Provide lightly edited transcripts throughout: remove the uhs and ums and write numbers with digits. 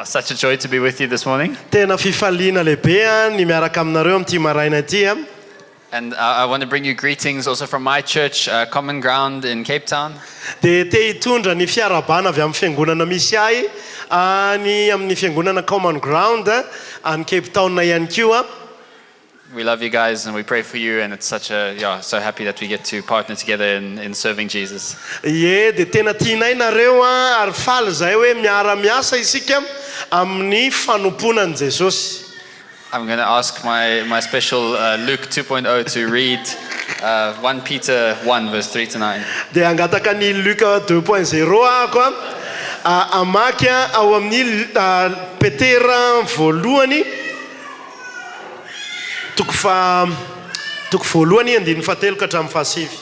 Such a joy to be with you this morning. Tena fifaliana lehibe ny miaraka aminareo amin'ity maraina ity. And I want to bring you greetings also from my church, Common Ground in Cape Town. Dia te hitondra ny fiarabana avy amin'ny fiangonana misy ahy any amin'ny fiangonana Common Ground any Cape Town ihany koa. We love you guys and we pray for you, and it's so happy that we get to partner together in serving Jesus. Dia tena tianay nareo ary faly zahay hoe miara-miasa isika amin'ny fanomponan Jesosy. I'm going to ask my special Luke 2.0 to read 1Petera1 verse 3 to 9. Dia angataka ny Luka 2.0 ako amaky ao amin'ny Petera voalohany toko voalohany andininy fahatelo ka hatramin'ny fahasivy.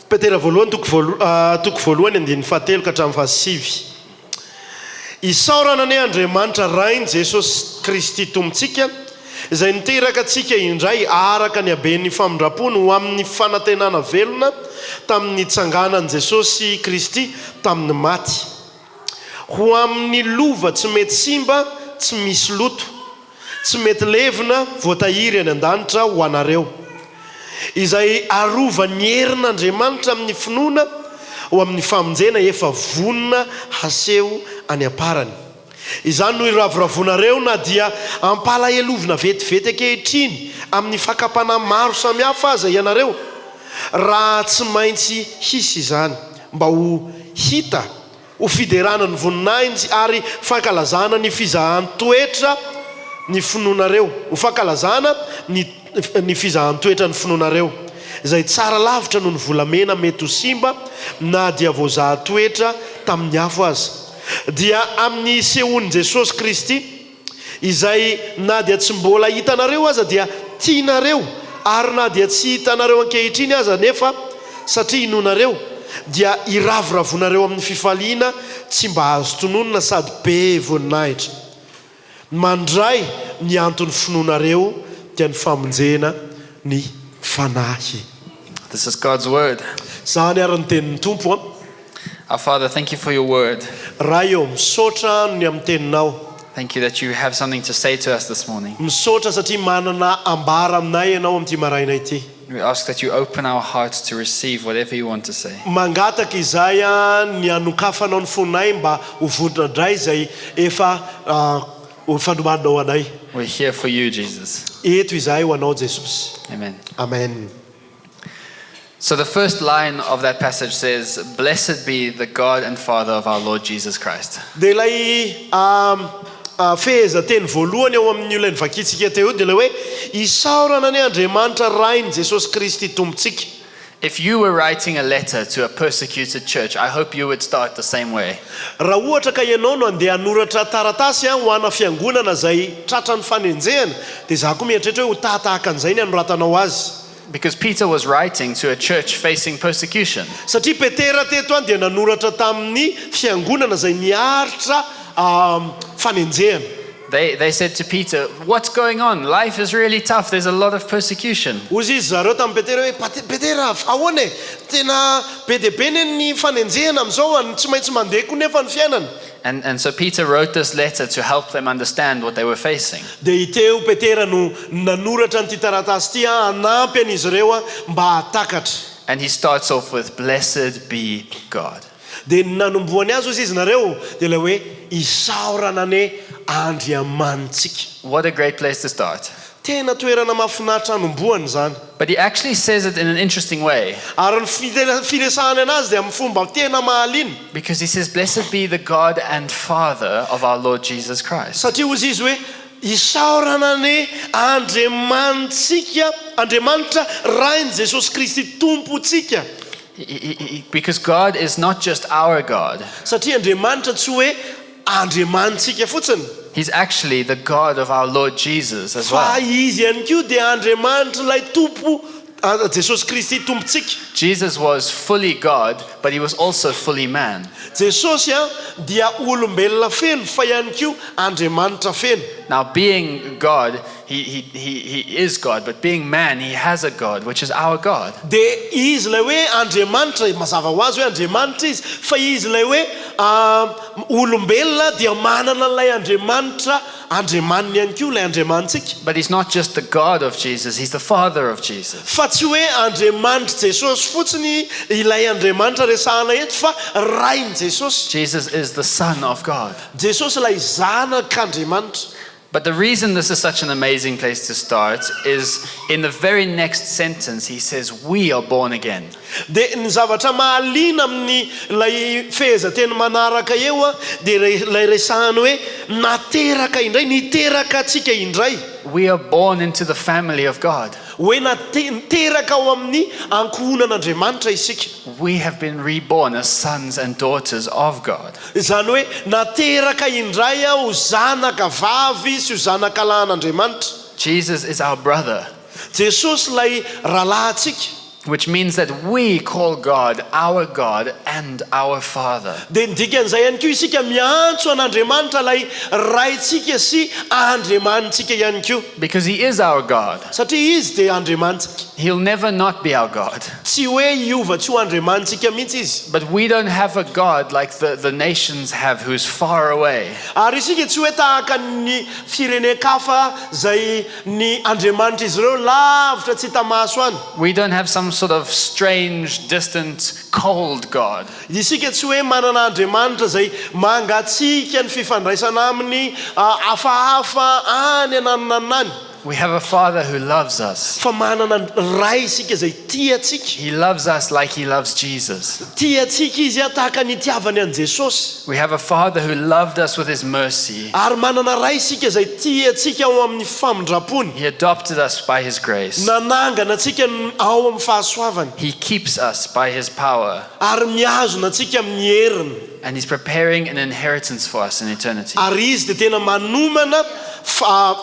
Petera voalohany toko voalohany andininy fahatelo ka hatramin'ny fahasivy. Isaorana ny Andriamanitra rainy Jesosy Kristy Tompontsika izay niteraka antsika indray araka ny haben'ny famindrapony ho amin'ny fanantenana velona tamin'ny tsanganan Jesosy Kristy tamin'ny maty, ho amin'ny lova tsy mety simba, tsy misy loto, tsy mety levina, voatahiry any an-danitra ho anareo, izay arova ny herin'Andriamanitra amin'ny finoana ho amin'ny famonjena efa vonona haseho any aparany. Izany no iravoravonareo na dia ampalahelovina vetivety ankehitriny amin'ny fakapana maro samihafa aza ianareo, raha tsy maintsy hisy izany mba ho hita ho fiderana ny voninahitsy ary fankalazana ny fizahan-toetra ny finoanareo, ho fankalazana ny fizahan-toetra ny finoanareo, izay tsara lavitra noho ny volamena mety ho simba na dia voazahan-toetra tamin'ny afo aza. Dia amin'ny sehoan'i Jesosy Kristy izay na dia tsy mbola hitanareo aza dia tianareo, ary na dia tsy hitanareo ankehitriny aza nefa satria inonareo dia iravoravonareo amin'ny fifaliana tsy mba azo tononona sady be voninahitra. Mandray ny antony finoanareo dia ny famonjena ny fanahy. This is God's word. Zany ary ny tenin'ny Tompo. Our Father, thank you for your word. Raio, misaotra ny amin'ny teninao. Thank you that you have something to say to us this morning. Misaotra satria manana ambara aminay ianao amin'ity maraina ity. We ask that you open our hearts to receive whatever you want to say. Mangataka izay ny anokafanao ny fonay mba ho vodina indray izay efa fandomanao anay. We're here for you, Jesus. Eto izahay ho anao Jesosy. Amen. Amen. So the first line of that passage says, "Blessed be the God and Father of our Lord Jesus Christ." Dia ilay feheza teny voalohany ao amin'ny ilay nivakitsika teo dia ilay hoe isaorana ny Andriamanitra rainy Jesosy Kristy Tompontsika. If you were writing a letter to a persecuted church, I hope you would start the same way. Raha ohatra ka ianao no andeha hanoratra taratasy ho ana fiangonana izay tratran'ny fanenjehana dia za koa mieritreritra hoe ho tahatahaka an'izay ny anoratanao azy. Because Peter was writing to a church facing persecution. Satria Petera teto any dia nanoratra tamin'ny fiangonana izay miaritra fanenjehana. They said to Peter, "What's going on? Life is really tough. There's a lot of persecution." Ozy izy zareo tamin'ny Petera hoe Petera ahoana e, tena be dia be ny fanenjehana amin'izao, tsy maintsy mandeha koa nefa ny fiainana. And so Peter wrote this letter to help them understand what they were facing. Dia iteo Petera no nanoratra n'ity taratasy ity hanampy an'izy ireo mba hatakatra. And he starts off with, "Blessed be God." Dia nanomboany azy izy nareo dia ilay hoe isaorana ny Andriamanitsika. What a great place to start. Tena toerana mahafinaritra hanomboany zany. But he actually says it in an interesting way. Ary ny filesahany anazy dia amin'ny fomba tena mahaliana. Because he says, "Blessed be the God and Father of our Lord Jesus Christ." Satria ozy izy hoe isaorana ny Andriamanitra rainy Jesosy Kristy Tompontsika. Because God is not just our God. Satria Andriamanitra tsy hoe Andriamanitsika fotsiny. He's actually the God of our Lord Jesus as Fa well. izy ihany koa dia Andriamanitra ilay Tompo Jesosy Kristy Tompontsika. Jesus was fully God, but he was also fully man. Jesosy dia olombelona feno fa ihany koa andriamanitra feno. Now, being God, he is God, but being man, he has a God, which is our God. Dia izy ilay hoe andriamanitra mazava ho azy hoe andriamanitra izy fa izy ilay hoe olombelona dia manana ilay andriamanitra andriamaniny ihany koa ilay andriamanitsika. But he's not just the God of Jesus, he's the Father of Jesus. Fa tsy hoe andriamanitra Jesosy fotsiny ilay andriamanitra resahana eto fa rainy Jesosy. Jesus is the Son of God. Jesosy ilay zanak'andriamanitra. But the reason this is such an amazing place to start is in the very next sentence, he says, we are born again. Dia ny zavatra mahaliana amin'ny lay fehezanteny manaraka eo a dia lay resahany hoe nateraka indray, niteraka atsika indray. We are born into the family of God. Hoe niteraka ao amin'ny ankohonan'Andriamanitra isika. We have been reborn as sons and daughters of God. Izany hoe nateraka indray ho zanaka vavy sy ho zanaka lahin'Andriamanitra. Jesus is our brother, Jesosy lay rahalahintsika. which means that we call God our God and our Father. Dia dikan'izay ihany koa isika miantso an'Andriamanitra lay raintsika sy andriamanitsika ihany koa. Because he is our God. Satria izy dia andriamanitsika. He'll never not be our God. Tsy hoe hiova tsy ho andriamanitsika mihitsy izy. But we don't have a God like the nations have who's far away. Ary isika tsy hoe tahaka ny firenekafa zay ny andriamanitra izy ireo lavitra tsy hita maso any. We don't have some sort of strange, distant, cold God. Isika tsy hoe manana andriamanitra zay mangatsika ny fifandraisana aminy hafahafa any anananany. We have a Father who loves us. Fa manana ray isika zay tia atsika. He loves us like he loves Jesus. Tia atsika izy tahaka ny itiavany an Jesosy. We have a Father who loved us with his mercy. Ary manana ray isika zay tia atsika ao amin'ny famindrapony. He adopted us by his grace. Nanangana atsika ao amin'ny fahasoavany. He keeps us by his power. Ary miazona atsika amin'ny heriny. And he's preparing an inheritance for us in eternity. Ary izy dia tena manomana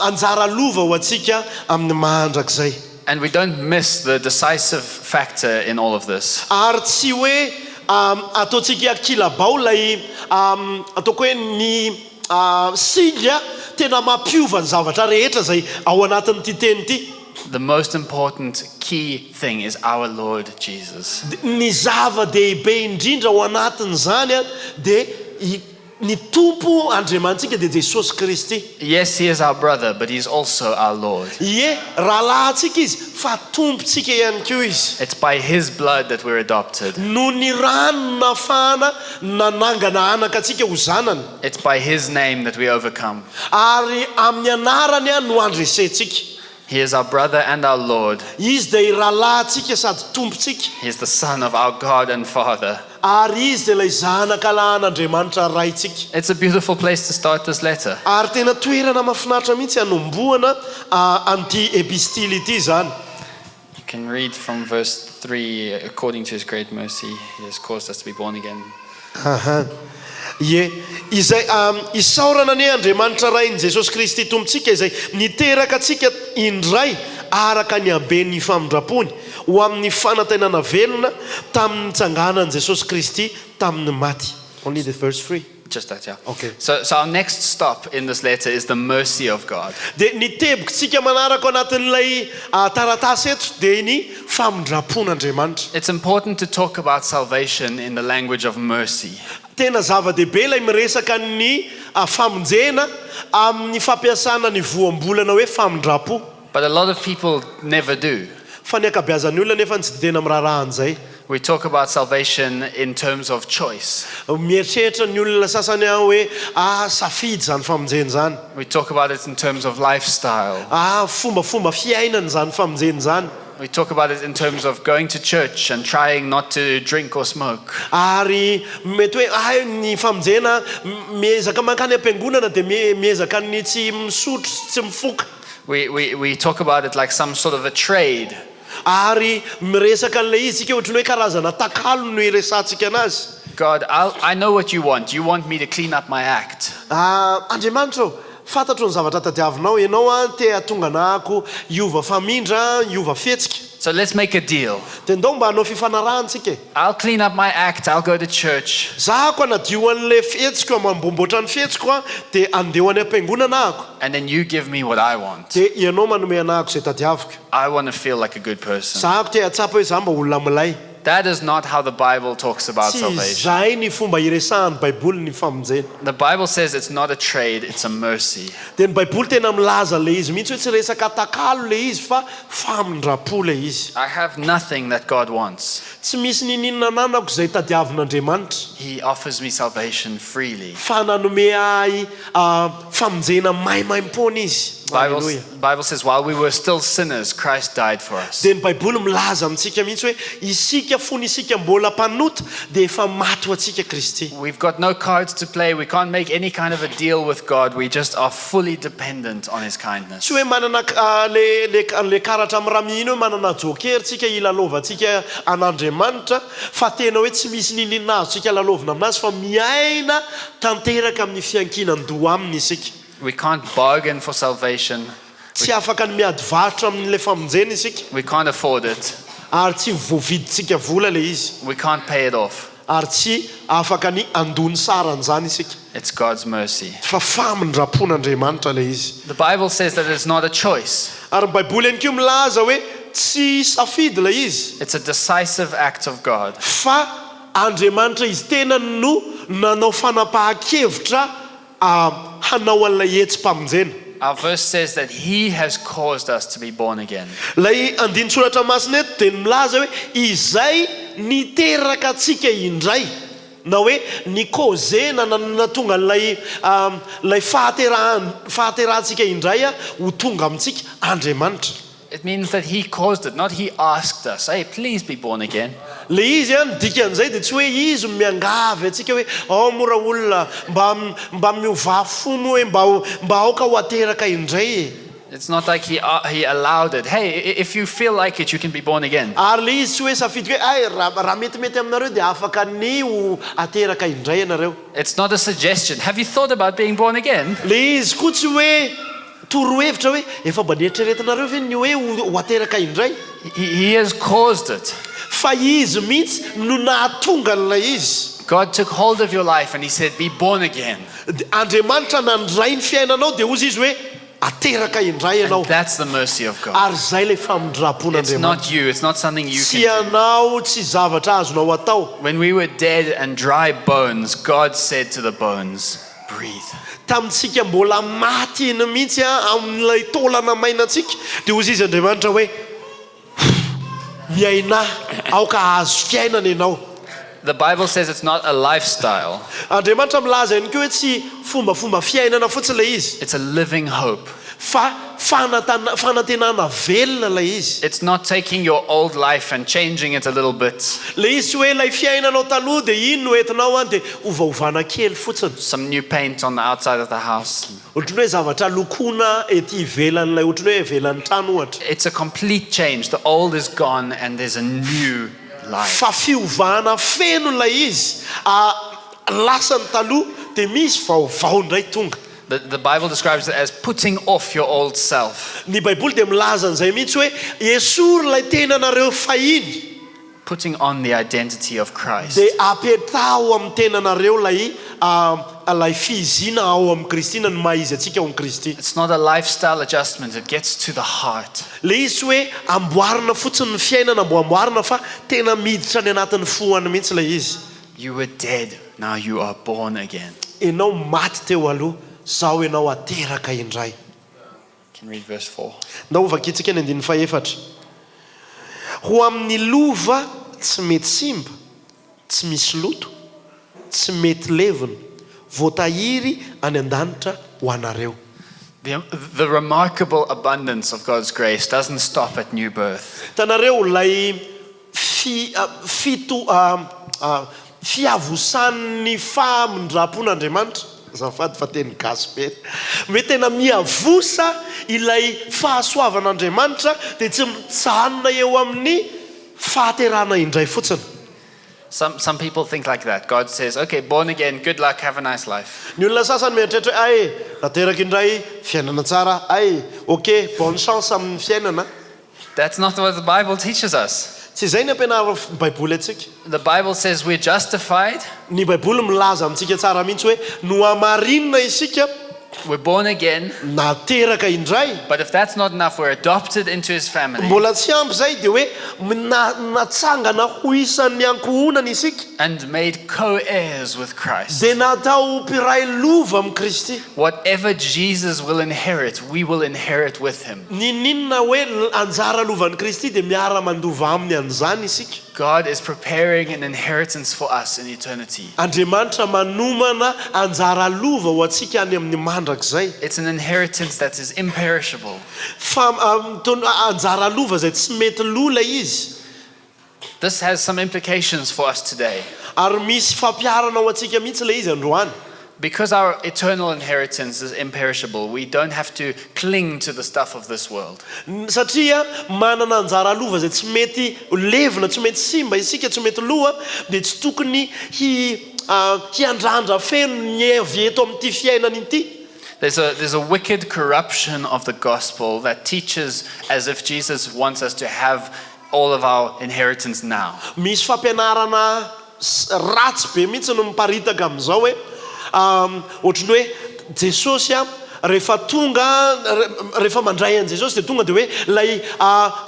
anjara lova ho atsika amin'ny mahandrak'izay. And we don't miss the decisive factor in all of this. Ary tsy hoe ataontsika kilabao lay ataoko hoe ny siga tena mampiova ny zavatra rehetra zay ao anatin'ity teny ity. The most important key thing is our Lord Jesus. Ny zava-dehibe indrindra ao anatin'izany dia ny tompo andriamantsika dia Jesosy Kristy. Yes, he is our brother, but he's also our Lord. Ie, rahalahintsika izy fa tompontsika ihany koa izy. It's by his blood that we're adopted. No ny rano nafana nanangana anaka atsika ho zanany. It's by his name that we overcome. Ary amin'ny anarany no andresentsika. He is our brother and our Lord. Izy dia rahalahintsika sady tompontsika. He is the Son of our God and Father. Ary izy dia ilay zanaka lahin'Andriamanitra raintsika. It's a beautiful place to start this letter. Ary tena toerana mahafinaritra mihitsy hanombohana an'ity epistily ity zany. You can read from verse 3. According to his great mercy, he has caused us to be born again. Ie, izay isaorana ny Andriamanitra rainy Jesosy Kristy tompontsika izay niteraka atsika indray araka ny haben'ny famindrapony ho amin'ny fanantenana velona tamin'ny nitsanganan'i Jesosy Kristy tamin'ny maty. Only the verse 3. Just that, yeah. Okay. So our next stop in this letter is the mercy of God. Dia ny tebokontsika manaraka anatin'ilay taratasy eto dia ny famindrapon'Andriamanitra. It's important to talk about salvation in the language of mercy. Tena zava-dehibe ilay miresaka ny famonjena amin'ny fampiasana ny voambolana hoe famindrapo. But a lot of people never do. Fa ny ankabeazan'ny olona nefa tsy tena mirarahan'izay. We talk about salvation in terms of choice. Mieritreritra ny olona sasany ao hoe safidy zany famonjena zany. We talk about it in terms of lifestyle. Fombafomba fiainana zany famonjena zany. We talk about it in terms of going to church and trying not to drink or smoke. Ary mety hoe ny famonjena miezaka mankany am-piangonana dia miezaka ny tsy misotro tsy mifoka. We talk about it like some sort of a trade. Ary miresaka an'ilay izy tsika ohatry ny hoe karazana takalo no iresantsika anazy. God, I know what you want. You want me to clean up my act. Andriamanitra fantatro ny zavatra tadiavinao ianao a te atonga anako iova famindra iova fihetsika So let's make a deal. dia ndao mba hanao fifanarahantsika I'll clean up my act. I'll go to church. zahako anadio an'le fihetsiko amambomboatra ny fihetsiko a dia andeo any am-piangonana ako And then you give me what I want. dia ianao manome anako izay tadiaviko I want to feel like a good person. zahako te hatsapa hoe za mba olona milay That is not how the Bible talks about tsy salvation. zay ny fomba iresahan'ny baiboly ny famonjena The Bible says it's not a trade, it's a mercy. dia ny baiboly tena milaza le izy mihitsy hoe tsy resaka takalo le izy fa famindrapo le izy I have nothing that God wants. tsy misy nininona nanako izay tadiavin'andriamanitra He offers me salvation freely. fa nanome ahy famonjena maimaim-pona izy Halleluja. Bible says while we were still sinners, Christ died for us. dia ny baiboly milaza amintsika mihitsy hoe isika fony isika mbola mpanota dia efa maty ho antsika Kristy We've got no cards to play. We can't make any kind of a deal with God. We just are fully dependent on His kindness. tsy hoe manana le karatra amin'ny raha mihiny hoe manana joker tsika ilalovantsika an'andriamanitra fa tena hoe tsy misy nininina azo tsika lalovina aminazy fa miaina tanteraka amin'ny fiankinan-doha aminy isika We can't bargain for salvation. tsy afaka ny miady varotra amin'le famonjena isika We can't afford it. ary tsy voavidintsika vola le izy We can't pay it off. ary tsy afaka ny andony saran'izany isika It's God's mercy. fa famindrapon'andriamanitra le izy The Bible says that it's not a choice. ary ny baiboly ihany koa milaza hoe tsy safidy le izy It's a decisive act of God. fa andriamanitra izy tena no nanao fanapahan-kevitra hanao an'ilay etsim-pamonjena Our verse says that He has caused us to be born again. lay andin-tsoratra masina eto dia milaza hoe izay niteraka atsika indray na hoe ny kozena natonga lay fahaterahantsika indray a ho tonga amintsika andriamanitra It means that He caused it, not He asked us, hey, please be born again. le izy a dikan'izay dia tsy hoe izy miangavy atsika hoe mora olona mba miova fono hoe mba aoka ho ateraka indray It's not like He allowed it. Hey, if you feel like it, you can be born again. ary le izy tsy hoe safidy hoe raha metimety aminareo dia afaka ny ho ateraka indray ianareo It's not a suggestion. Have you thought about being born again? le izy koa tsy hoe torohevitra hoe efa mba nieritreretinareo ve ny hoe ho ateraka indray He has caused it. fa izy mihitsy no nahatonga n'ilay izy God took hold of your life and He said, be born again. andriamanitra nandray ny fiainanao dia ozy izy hoe ateraka indray ianao And that's the mercy of God. ary zay le It's famindrapon'andriamanitra not you. It's not something you tsy can do. ianao tsy zavatra azonao atao When we were dead and dry bones, God said to the bones, breathe. tamintsika mbola maty eny mihitsy amin'ilay taolana mainantsika dia ozy izy andriamanitra hoe miaina aoka azo fiainana ianao The Bible says it's not a lifestyle. andriamanitra milaza ihany koa hoe tsy fombafomba fiainana fotsiny le izy It's a living hope. fa fanantenana velona le izy It's not taking your old life and changing it a little bit. le izy tsy hoe lay fiainanao taloha dia ino no entinao a dia ovaovana kely fotsiny Some new paint on the outside of the house. ohatrany hoe zavatra lokoina ety ivelan'lay ohatrany hoe ivelan'ny trano ohatra It's a complete change. The old is gone and there's a new life. fa fiovana feno lay izy lasany taloha dia misy vaovao indray tonga The Bible describes it as putting off your old self. ny baiboly dia milaza an'izay mihitsy hoe esory lay tenanareo fahiny Putting on the identity of Christ. dia apetao amin'ny tenanareo lay fihizina ao amin'ny Kristy na ny maha-izy atsika ao amin'ny Kristy It's not a lifestyle adjustment. It gets to the heart. le izy tsy hoe amboarina fotsiny ny fiainana mbo amboarina fa tena miditra ny anatin'ny fohany mihitsy le izy You were dead. Now you are born again. enao maty teo aloha zao enao ateraka indray Can read verse 4. ndao vakitsika ny 14 ho amin'ny lova tsy mety simba tsy misy loto tsy mety levina voatahiry any an-danitra ho anareo The remarkable abundance of God's grace doesn't stop at new birth. tanareo lay fiavosan'ny famindrapon'andriamanitra zafady fa teny gaspel hoe tena miavosa ilay fahasoavan'andriamanitra dia tsy mitsanona eo amin'ny fahaterana indray fotsiny Some people think like that. God says, okay, born again, good luck, have a nice life. Ny olona sasany mieritreritra hoe ay nateraky indray fiainana tsara ay ok bonne chance amin'ny fiainana. That's not what the Bible teaches us. Tsy izay ny ampianarana baiboly atsika. The Bible says we're justified, Ny baiboly milaza amintsika tsara mihitsy hoe no amarinina isika we're born again, nateraka indray. but if that's not enough, we're adopted into his family Mbola tsy ampy zay dia hoe natsangana ho isan'ny ankohonana isika and made co-heirs with Christ. dia natao mpiray lova amin'ny Kristy. Whatever Jesus will inherit, we will inherit with him. Ninona hoe anjara lovan'i Kristy dia miara mandova aminy an'izany isika. God is preparing an inheritance for us in eternity. Andriamanitra manomana anjara lova ho antsika any amin'ny mandrakizay. It's an inheritance that is imperishable. Anjara lova zay tsy mety lola izy. This has some implications for us today. Ary misy fampiarana ho antsika mihitsy le izy androany. Because our eternal inheritance is imperishable, we don't have to cling to the stuff of this world. Satria manana anjara lova zay tsy mety levina, tsy mety simba isika, tsy mety loa, dia tsy tokony hiandrandra feno ny avy eto amin'ity fiainana ity. There's a wicked corruption of the gospel that teaches as if Jesus wants us to have all of our inheritance now. Misy fampianarana ratsy be mihitsy no miparitaka amin'izao hoe ohatrany hoe Jesosy rehefa mandray an Jesosy dia tonga dia hoe lay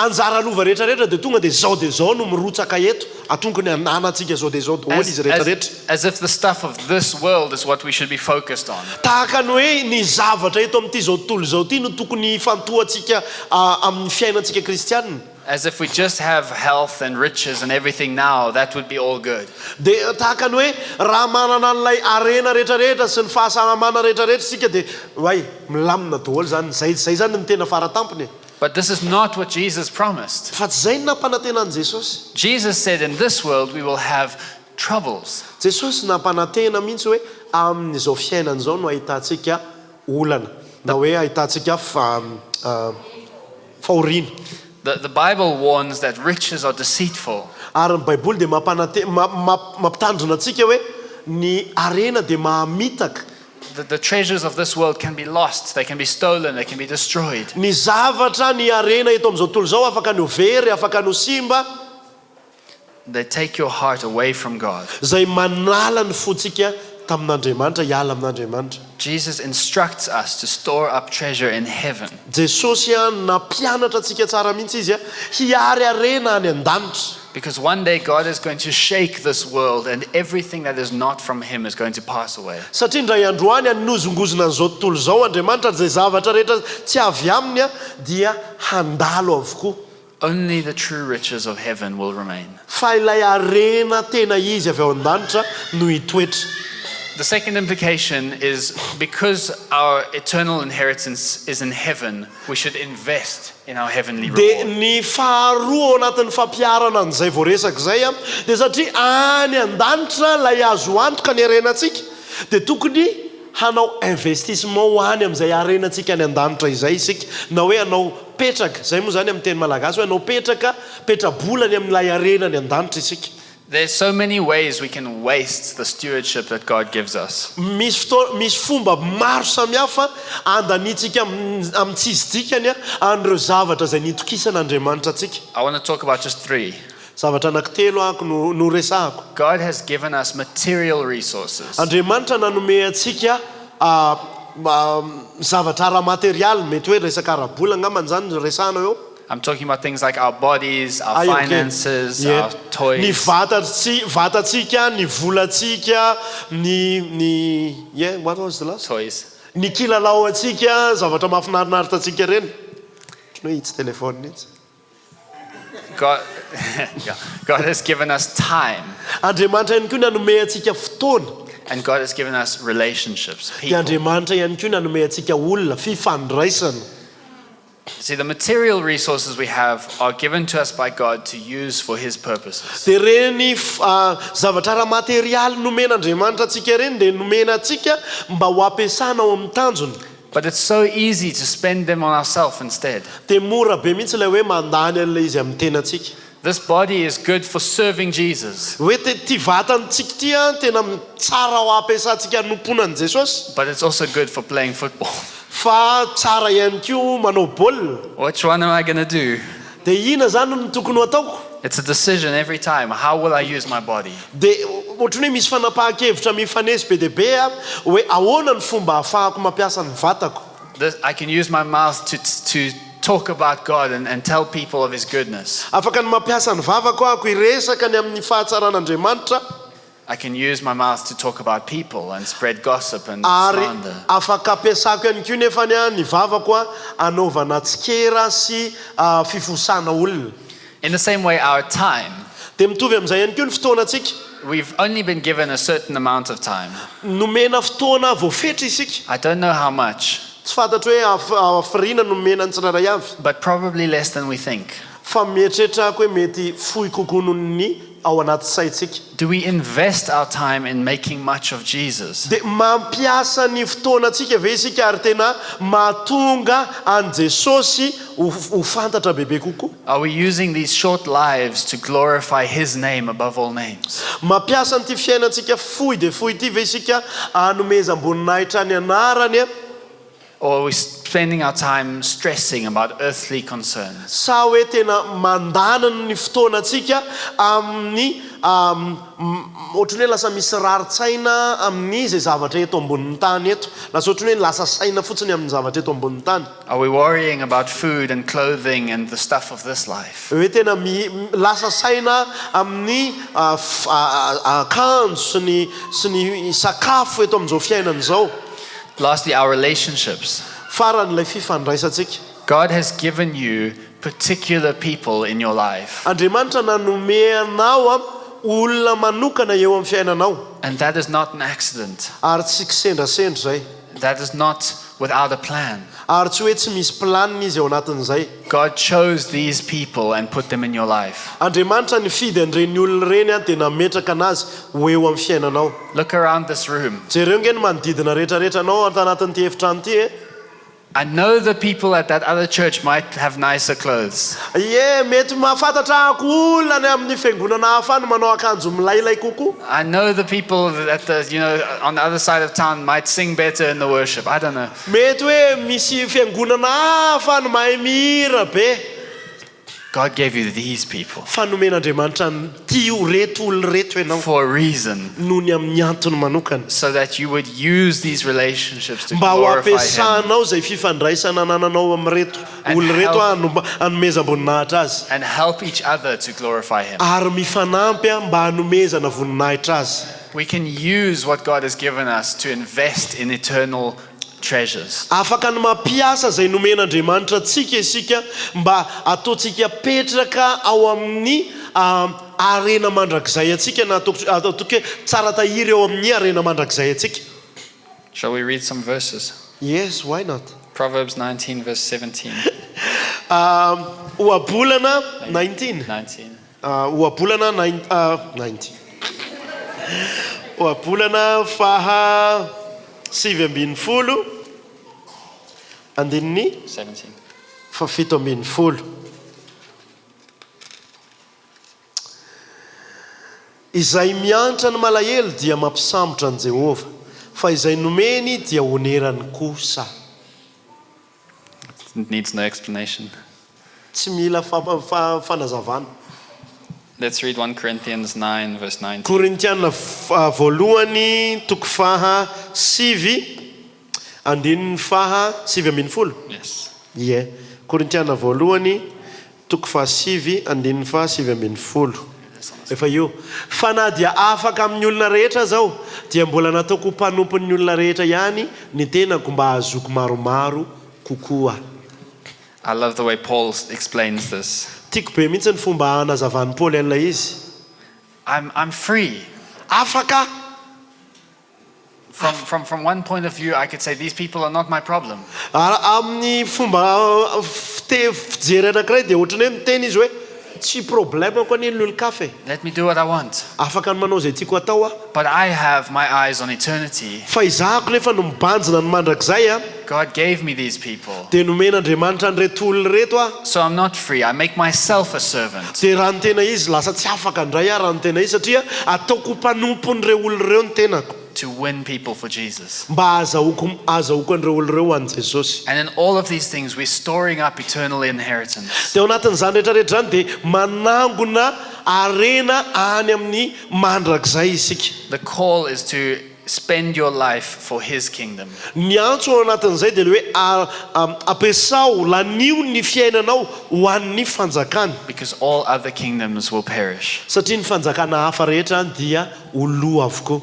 anjara lova rehetrarehetra dia tonga dia zao no mirotsaka eto atongony ananantsika zao dia zao daholo izy rehetrarehetra. As if the stuff of this world is what we should be focused on. Tahaka ny hoe ny zavatra eto amin'ity zao tontolo zao ity no tokony fantohantsika amin'ny fiainantsika kristianina. As if we just have health and riches and everything now, that would be all good. Dia tahaka ny hoe raha manana an'ilay arena rehetrarehetra sy ny fahasalamana rehetrarehetra sika dia way milamina daholo zany. Zay zany ny tena faratampony. But this is not what Jesus promised. Fa tsy zay ny nampanantenan'i Jesosy. Jesus said in this world we will have troubles. Jesosy nampanantena mihitsy hoe amin'izao fiainana zao no ahitantsika olana na hoe ahitantsika fahoriana. The Bible warns that riches are deceitful. Ary ny baiboly dia mampitandrina antsika hoe ny arena dia mahamitaka. The treasures of this world can be lost, they can be stolen, they can be destroyed. Ny zavatra ny arena eto amin'izao tontolo zao afaka ny ho very, afaka ny ho simba. They take your heart away from God. Zay manala ny fontsika tamin'Andriamanitra, hiala amin'Andriamanitra. Jesus instructs us to store up treasure in heaven. Jesosy nampianatra antsika tsara mihitsy izy hiary arena any an-danitra. Because one day God is going to shake this world and everything that is not from him is going to pass away. Satria indray androany hanozongozona an'izao tontolo zao Andriamanitra zay zavatra rehetra tsy avy aminy dia handalo avokoa. Only the true riches of heaven will remain. Fa ilay arena tena izy avy ao an-danitra no hitoetra. The second implication is because our eternal inheritance is in heaven, we should invest in our heavenly Dia reward. ny faharoa ao anatin'ny fampiarana an'izay voaresaka izay dia satria any an-danitra lay azo antoka ny arenantsika dia tokony hanao investissement ho any amin'izay arenantsika any an-danitra izay isika na hoe hanao petraka. Zay moa zany amin'ny teny malagasy hoe hanao petrabolany amin'ilay arena any an-danitra isika. There's so many ways we can waste the stewardship that God gives us. Misy fomba maro samihafa andanitsika amin'ny tsizidikany an'ireo zavatra izay nitokisan'Andriamanitra atsika. I want to talk about just 3. Zavatra anankitelo ako no resahako. God has given us material resources. Andriamanitra nanome antsika zavatra ara-materialy, mety hoe resaka ara-bola angambany zany no resahana eo. I'm talking about things like our bodies, our finances, our toys. Ny vatatsika, ny volatsika, what was the last? Toys. Ny kilalao atsika, zavatra mahafinaritra atsika reny. Ohatrany hoe itsy telefony itsy. God has given us time. Andriamanitra ihany koa nanome antsika fotoana. And God has given us relationships, Dia people. Andriamanitra ihany koa nanome antsika olona, fifandraisana. See, the material resources we have are given to us by God to use for his purposes. Dia reny zavatra ara-materialy nomen'Andriamanitra atsika reny dia nomena atsika mba ho ampiasana ao amin'ny tanjony. But it's so easy to spend them on ourselves instead. Dia mora be mihitsy ilay hoe mandany an'ilay izy amin'ny tenatsika. This body is good for serving Jesus, hoe ty vatantsika ty a tena tsara ho ampiasantsika hanomponan'i Jesosy, but it's also good for playing football. fa tsara ihany koa manao baolina. Which one am I going to do? Dia ina zany no tokony ho ataoko? It's a decision every time. How will I use my body? Dia ohatrany hoe misy fanapahan-kevitra mifanesy be dia be a hoe ahoana ny fomba ahafahako mampiasa ny vatako. I can use my mouth to talk about God and tell people of His goodness. Afaka ny mampiasa ny vavako ako iresaka ny amin'ny fahatsaran'Andriamanitra. I can use my mouth to talk about people and spread gossip and Ary slander. afaka ampiasako ihany koa nefany a ny vavako a anaovana tsikera sy fifosana olona. In the same way, our time, Dia mitovy amin'izay ihany koa ny fotoanantsika. we've only been given a certain amount of time. Nomena fotoana voafetra isika. I don't know how much, Tsy fantatro hoe hafiriana nomena ny tsirairay avy. but probably less than we think. Fa mieritreritra ako hoe mety fohy kokoa noho ny ao anaty saitsika. Do we invest our time in making much of Jesus? Dia mampiasa ny fotoanantsika ve isika ary tena mahatonga an Jesosy ho fantatra bebe kokoa? Are we using these short lives to glorify His name above all names? Mampiasa an'ity fiainantsika fohy dia fohy ity ve isika hanomeza amboninahitra ny anarany? Or are we spending our time stressing about earthly concerns? Sa hoe tena mandanana ny fotoanantsika amin'ny ohatrany hoe lasa misy raritsaina amin'ny izay zavatra eto ambonin'ny tany eto. Lasa ohatrany hoe lasa saina fotsiny amin'ny zavatra eto ambonin'ny tany. Are we worrying about food and clothing and the stuff of this life? Hoe tena lasa saina amin'ny akanjo sy ny sakafo eto amin'izao fiainana izao. Lastly, our relationships. Faran'ilay fifandraisantsika. God has given you particular people in your life, Andriamanitra nanome anao olona manokana eo amin'ny fiainanao. and that is not an accident. Ary tsy kisendrasendra zay. That is not without a plan. Ary tsy hoe tsy misy planiny izy ao anatin'izay. God chose these people and put them in your life. Andriamanitra nifidy an'ireny olona ireny a dia nametraka anazy ho eo amin'ny fiainanao. Look around this room. Jereo nge ny manodidina rehetrarehetra anao ato anatin'ity efitrano ity e. I know the people at that other church might have nicer clothes. Ie, mety mahafantatra ako olona ny amin'ny fiangonana hafa no manao akanjo milailay kokoa. I know the people at the, on the other side of town might sing better in the worship. I don't know. Mety hoe misy fiangonana hafa no mahay mihira be. God gave you these people Fa nomen'Andriamanitra ty reto olona reto ianao for a reason, noho ny amin'ny antony manokana. so that you would use these relationships to Mba ho glorify Him ampiasanao izay fifandraisana anananao amin'reto olona reto hanomeza amboninahitra azy. and help each other to glorify Him. Ary mifanampy mba hanomezana voninahitra azy. We can use what God has given us to invest in eternal treasures. Afaka ny mampiasa izay nomen'Andriamanitra antsika isika mba ataontsika petraka ao amin'ny arena mandrakizay atsika na ataontsika tsara tahiry eo amin'ny arena mandrakizay atsika. Shall we read some verses? Yes, why not? Proverbs 19 verse 17. Ohabolana 19. 19. Ohabolana 19. Ohabolana faha 7 andininy 17. fa 7. Izay miantra ny malahelo dia mampisambotra an Jehova, fa izay nomeny dia onerany kosa. It needs no explanation. Tsy mila fanazavana. Let's read 1 Corinthians 9 verse 19. Korintiana voalohany toko faha 7 andininy faha 7. Yes. Ie, Korintiana voalohany toko faha 7 andininy faha 7. Efa io. Fa na dia afaka amin'ny olona rehetra zao, dia mbola nataoko mpanompon'ny olona rehetra ihany ny tenako mba ahazoko maromaro kokoa. I love the way Paul explains this. Tiako be mihitsy ny fomba anazavan'ny Paul an'ilay izy. I'm free. Afaka. From one point of view, I could say these people are not my problem. Amin'ny fomba fijery anankiray dia ohatrany hoe miteny izy hoe tsy problème ko ny olon-kafe. Let me do what I want. Afaka ny manao izay tiako atao a. But I have my eyes on eternity. Fa izahako nefa no mibanjina ny mandrakizay a. God gave me these people. dia nomen'Andriamanitra an'ireto olona reto a. So I'm not free. I make myself a servant. Dia raha ny tena izy lasa tsy afaka ndray raha ny tena izy satria ataoko mpanompon'ireo olona ireo ny tenako To win people for Jesus. mba azahoako an'ireo olona ireo ho an'i Jesosy. And in all of these things, we're storing up eternal inheritance. Dia ao anatin'izany rehetrarehetra zany dia manangona arena any amin'ny mandrakizay isika. The call is to spend your life for His kingdom. Ny antso ao anatin'izay dia le hoe ampiasao lanio ny fiainanao ho an'ny fanjakana. Because all other kingdoms will perish. Satria ny fanjakana hafa rehetra dia ho lo avokoa.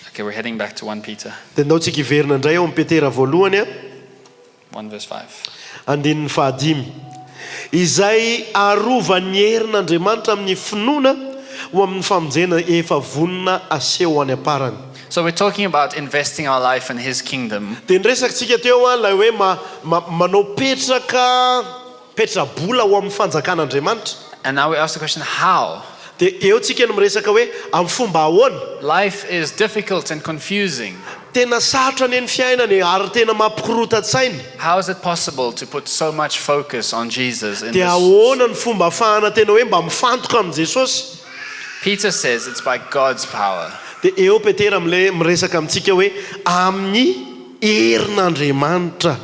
Okay, we're heading back to 1 Peter Dia ndaontsika hiverina indray ao 1 Petera voalohany 1 verse 5. andininy fahadimy. Izay arovan'ny herin'Andriamanitra amin'ny finoana ho amin'ny famonjena efa vonona aseho any aparany. So we're talking about investing our life in His kingdom. Dia nresakitsika teo a lay hoe manao petrabola ho amin'ny fanjakan'Andriamanitra. And now we ask the question, how? Dia eo tsika no miresaka hoe amin'ny fomba ahoana. Life is difficult and confusing. Tena sarotra ny fiainana ary tena mampikorota-tsaina. How is it possible to put so much focus on Jesus in Dia this? ahoana ny fomba ahafahana tena hoe mba mifantoka amin'ny Jesosy. Peter says it's by God's power. Dia eo Petera miresaka amintsika hoe amin'ny herin'Andriamanitra.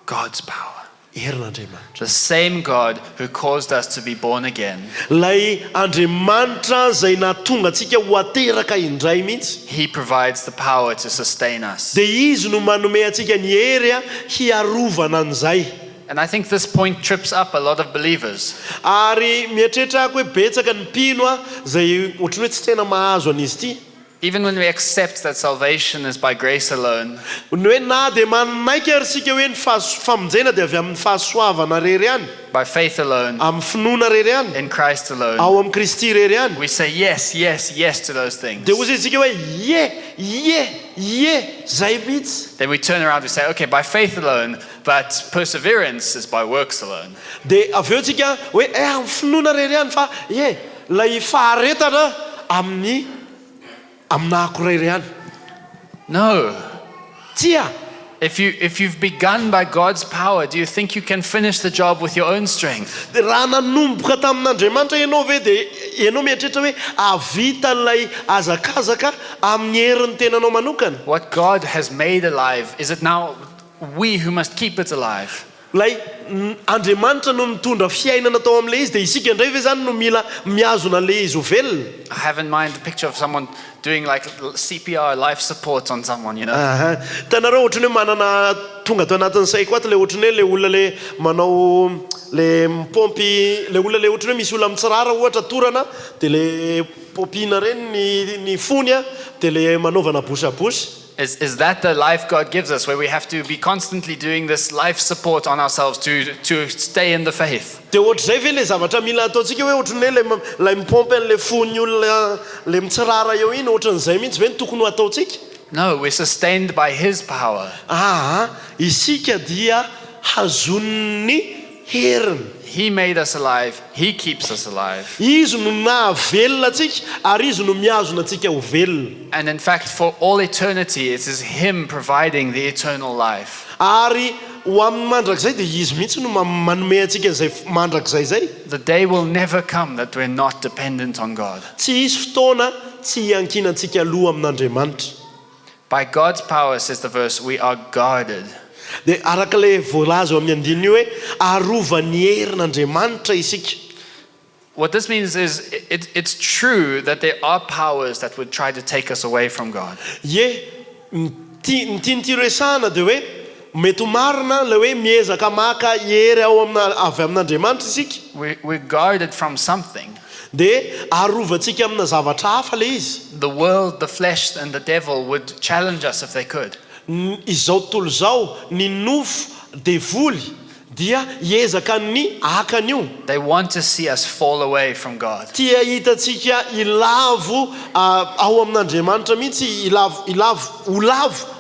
God's power. Herin'Andriamanitra. The same God who caused us to be born again. Lay Andriamanitra zay nahatonga antsika ho ateraka indray mihitsy. He provides the power to sustain us. Dia izy no manome antsika ny hery hiarovana an'izay. And I think this point trips up a lot of believers. Ary mieritreritra ako hoe betsaka ny mpino zay ohatrany hoe tsy tena mahazo an'izy ity. Even when we accept that salvation is by grace alone, Ny hoe na dia manaiky ary sika hoe ny famonjena dia avy amin'ny fahasoavana rery ihany, by faith alone, amin'ny finoana rery ihany, in Christ alone, ao amin'ny Kristy rery ihany. we say yes, yes, yes to those things. Dia hozy isika hoe ye zay mihitsy. Then we turn around and say, okay, by faith alone, but perseverance is by works alone. Dia avy eo tsika hoe amin'ny finoana rery ihany fa lay faharetana aminahako rery ihany. No. Tia. If you've begun by God's power, do you think you can finish the job with your own strength? Dia raha nanomboka tamin'Andriamanitra ianao ve dia ianao mieritreritra hoe avita lay azakazaka amin'ny herin'ny tenanao manokana. What God has made alive, is it now we who must keep it alive? Lay Andriamanitra no mitondra fiainana tao amin'ilay izy dia isika indray ve zany no mila miazona an'ilay izy ho velona. I have in mind a picture of someone doing like CPR, life support on someone, you know. Tanareo ohatrany hoe manana tonga tao anatin'ny saiko ato le ohatrany hoe le olona le manao le mipompy le olona le ohatrany hoe misy olona mitsirara ohatra torana dia le pompina reny ny fony dia le manaovana bosabosy. Is that the life God gives us, where we have to be constantly doing this life support on ourselves to stay in the faith? Dia ohatr'izay ve le zavatra mila ataontsika hoe ohatrany hoe lay mipompy an'le fony olona le mitsirara eo iny ohatran'izay mihitsy ve ny tokony ho ataontsika? No, we're sustained by His power. Isika dia hazon'ny heriny. He made us alive. He keeps us alive. Izy no nahavelona atsika ary izy no miazona atsika ho velona. And in fact, for all eternity, it is Him providing the eternal life. Ary ho amin'ny mandrakizay dia izy mihitsy no manome antsika izay mandrakizay zay. The day will never come that we're not dependent on God. Tsy hisy fotoana tsy hiankinantsika aloha amin'Andriamanitra. By God's power, says the verse, we are guarded. Dia araka le voalaza amin'ny andininy hoe arovan'ny herin'Andriamanitra isika. What this means is it's true that there are powers that would try to take us away from God. Ny resahana dia hoe mety marina le hoe miezaka maka hery avy amin'Andriamanitra isika. We're guarded from something. Dia arovantsika amina zavatra hafa le izy. The world, the flesh, and the devil would challenge us if they could. Izao tontolo zao ny nofo devoly dia hiezaka ny hakan'io. They want to see us fall away from God. Tia hitantsika ilavo ao amin'Andriamanitra mihitsy ilavo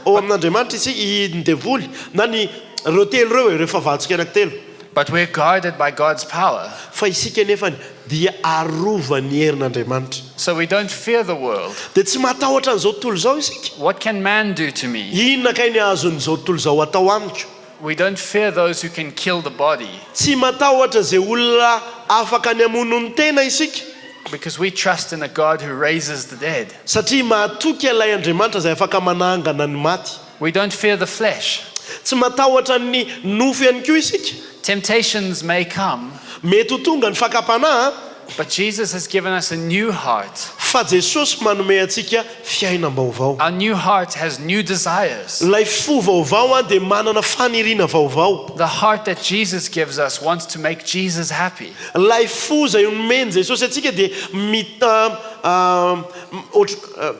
ao amin'Andriamanitra isy ny devoly na ny reo telo reo rehefa vatsika anankitelo. But we're guarded by God's power. fa isika nefany dia arovany herin'Andriamanitra. So we don't fear the world. Dia tsy matahotra an'izao tontolo izao isika. What can man do to me? Inona kay ny azon'izao tontolo izao atao amiko? We don't fear those who can kill the body Tsy matahotra izay olona afaka ny hamono ny tena isika. because we trust in a God who raises the dead. Satria mahatoky ilay Andriamanitra izay afaka manangana ny maty. We don't fear the flesh. Tsy matahotra ny nofo ihany koa isika. Temptations may come, Mety ho tonga ny fakapanahy, but Jesus has given us a new heart. fa Jesosy manome antsika fiainam-baovao. Our new heart has new desires. Ilay fo vaovao dia manana faniriana vaovao. The heart that Jesus gives us wants to make Jesus happy. Ilay fo izay nomeny Jesosy antsika dia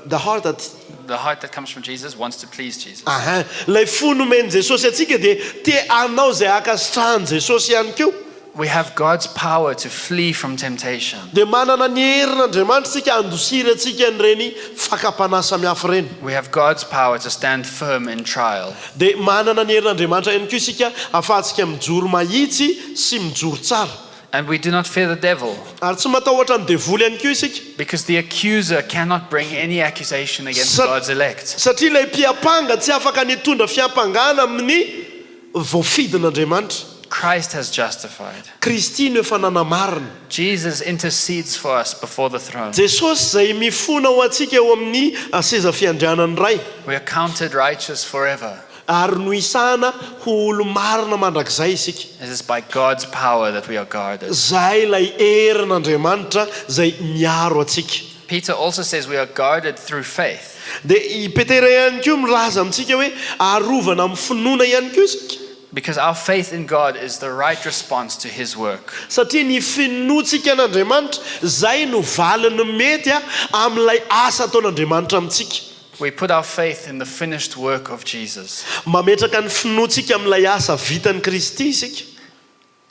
the heart that The heart that comes from Jesus wants to please Jesus. Ilay fo nomeny Jesosy antsika dia te anao izay akasitrahan Jesosy ihany koa. We have God's power to flee from temptation. Dia manana ny herin'Andriamanitra tsika andosira antsika an'ireny fakapanahy samihafa ireny. We have God's power to stand firm in trial. Dia manana ny herin'Andriamanitra ihany koa isika ahafahantsika mijoro mahitsy sy mijoro tsara. And we do not fear the devil Ary tsy matahotra ny devoly ihany koa isika. because the accuser cannot bring any accusation against God's elect. Satria ilay mpiapanga tsy afaka nitondra fiampangana amin'ny voafidin'Andriamanitra. Christ has justified. Kristy no efa nanamarina. Jesus intercedes for us before the throne. Jesosy izay mifona ho antsika eo amin'ny seza fiandrianany iray. We are counted righteous forever. Ary no isana ho olo marina mandrakizay isika. It is by God's power that we are guarded. Zay ilay herin'Andriamanitra izay miaro antsika. Peter also says we are guarded through faith. Dia i Petera ihany koa milaza amintsika hoe arovana amin'ny finoana ihany koa isika. Because our faith in God is the right response to his work. Satria ny finoantsika an'Andriamanitra zay no valiny mety amin'ilay asa ataon'Andriamanitra amintsika. We put our faith in the finished work of Jesus. Mametraka ny finoantsika amin'ilay asa vitan'i Kristy isika.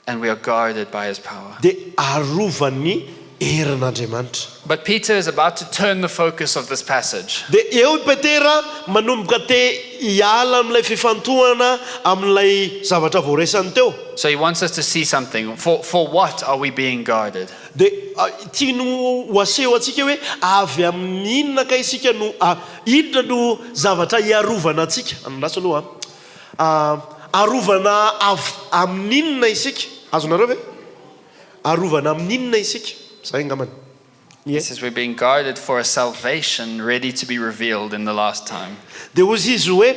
And we are guarded by his power. Dia arovany herin'Andriamanitra. But Peter is about to turn the focus of this passage. Dia eo i Petera manomboka te hiala amin'ilay fifantohana amin'ilay zavatra voaresany teo. So he wants us to see something. For what are we being guarded? Dia tiano ho aseho antsika hoe avy amin'inona ka isika no inona no zavatra hiarovana antsika. Anondraso aloha arovana amin'inona isika. Azonareo ve? Arovana amin'inona isika. Zay ngamany. He says we're being guarded for a salvation ready to be revealed in the last time. Dia hozy izy hoe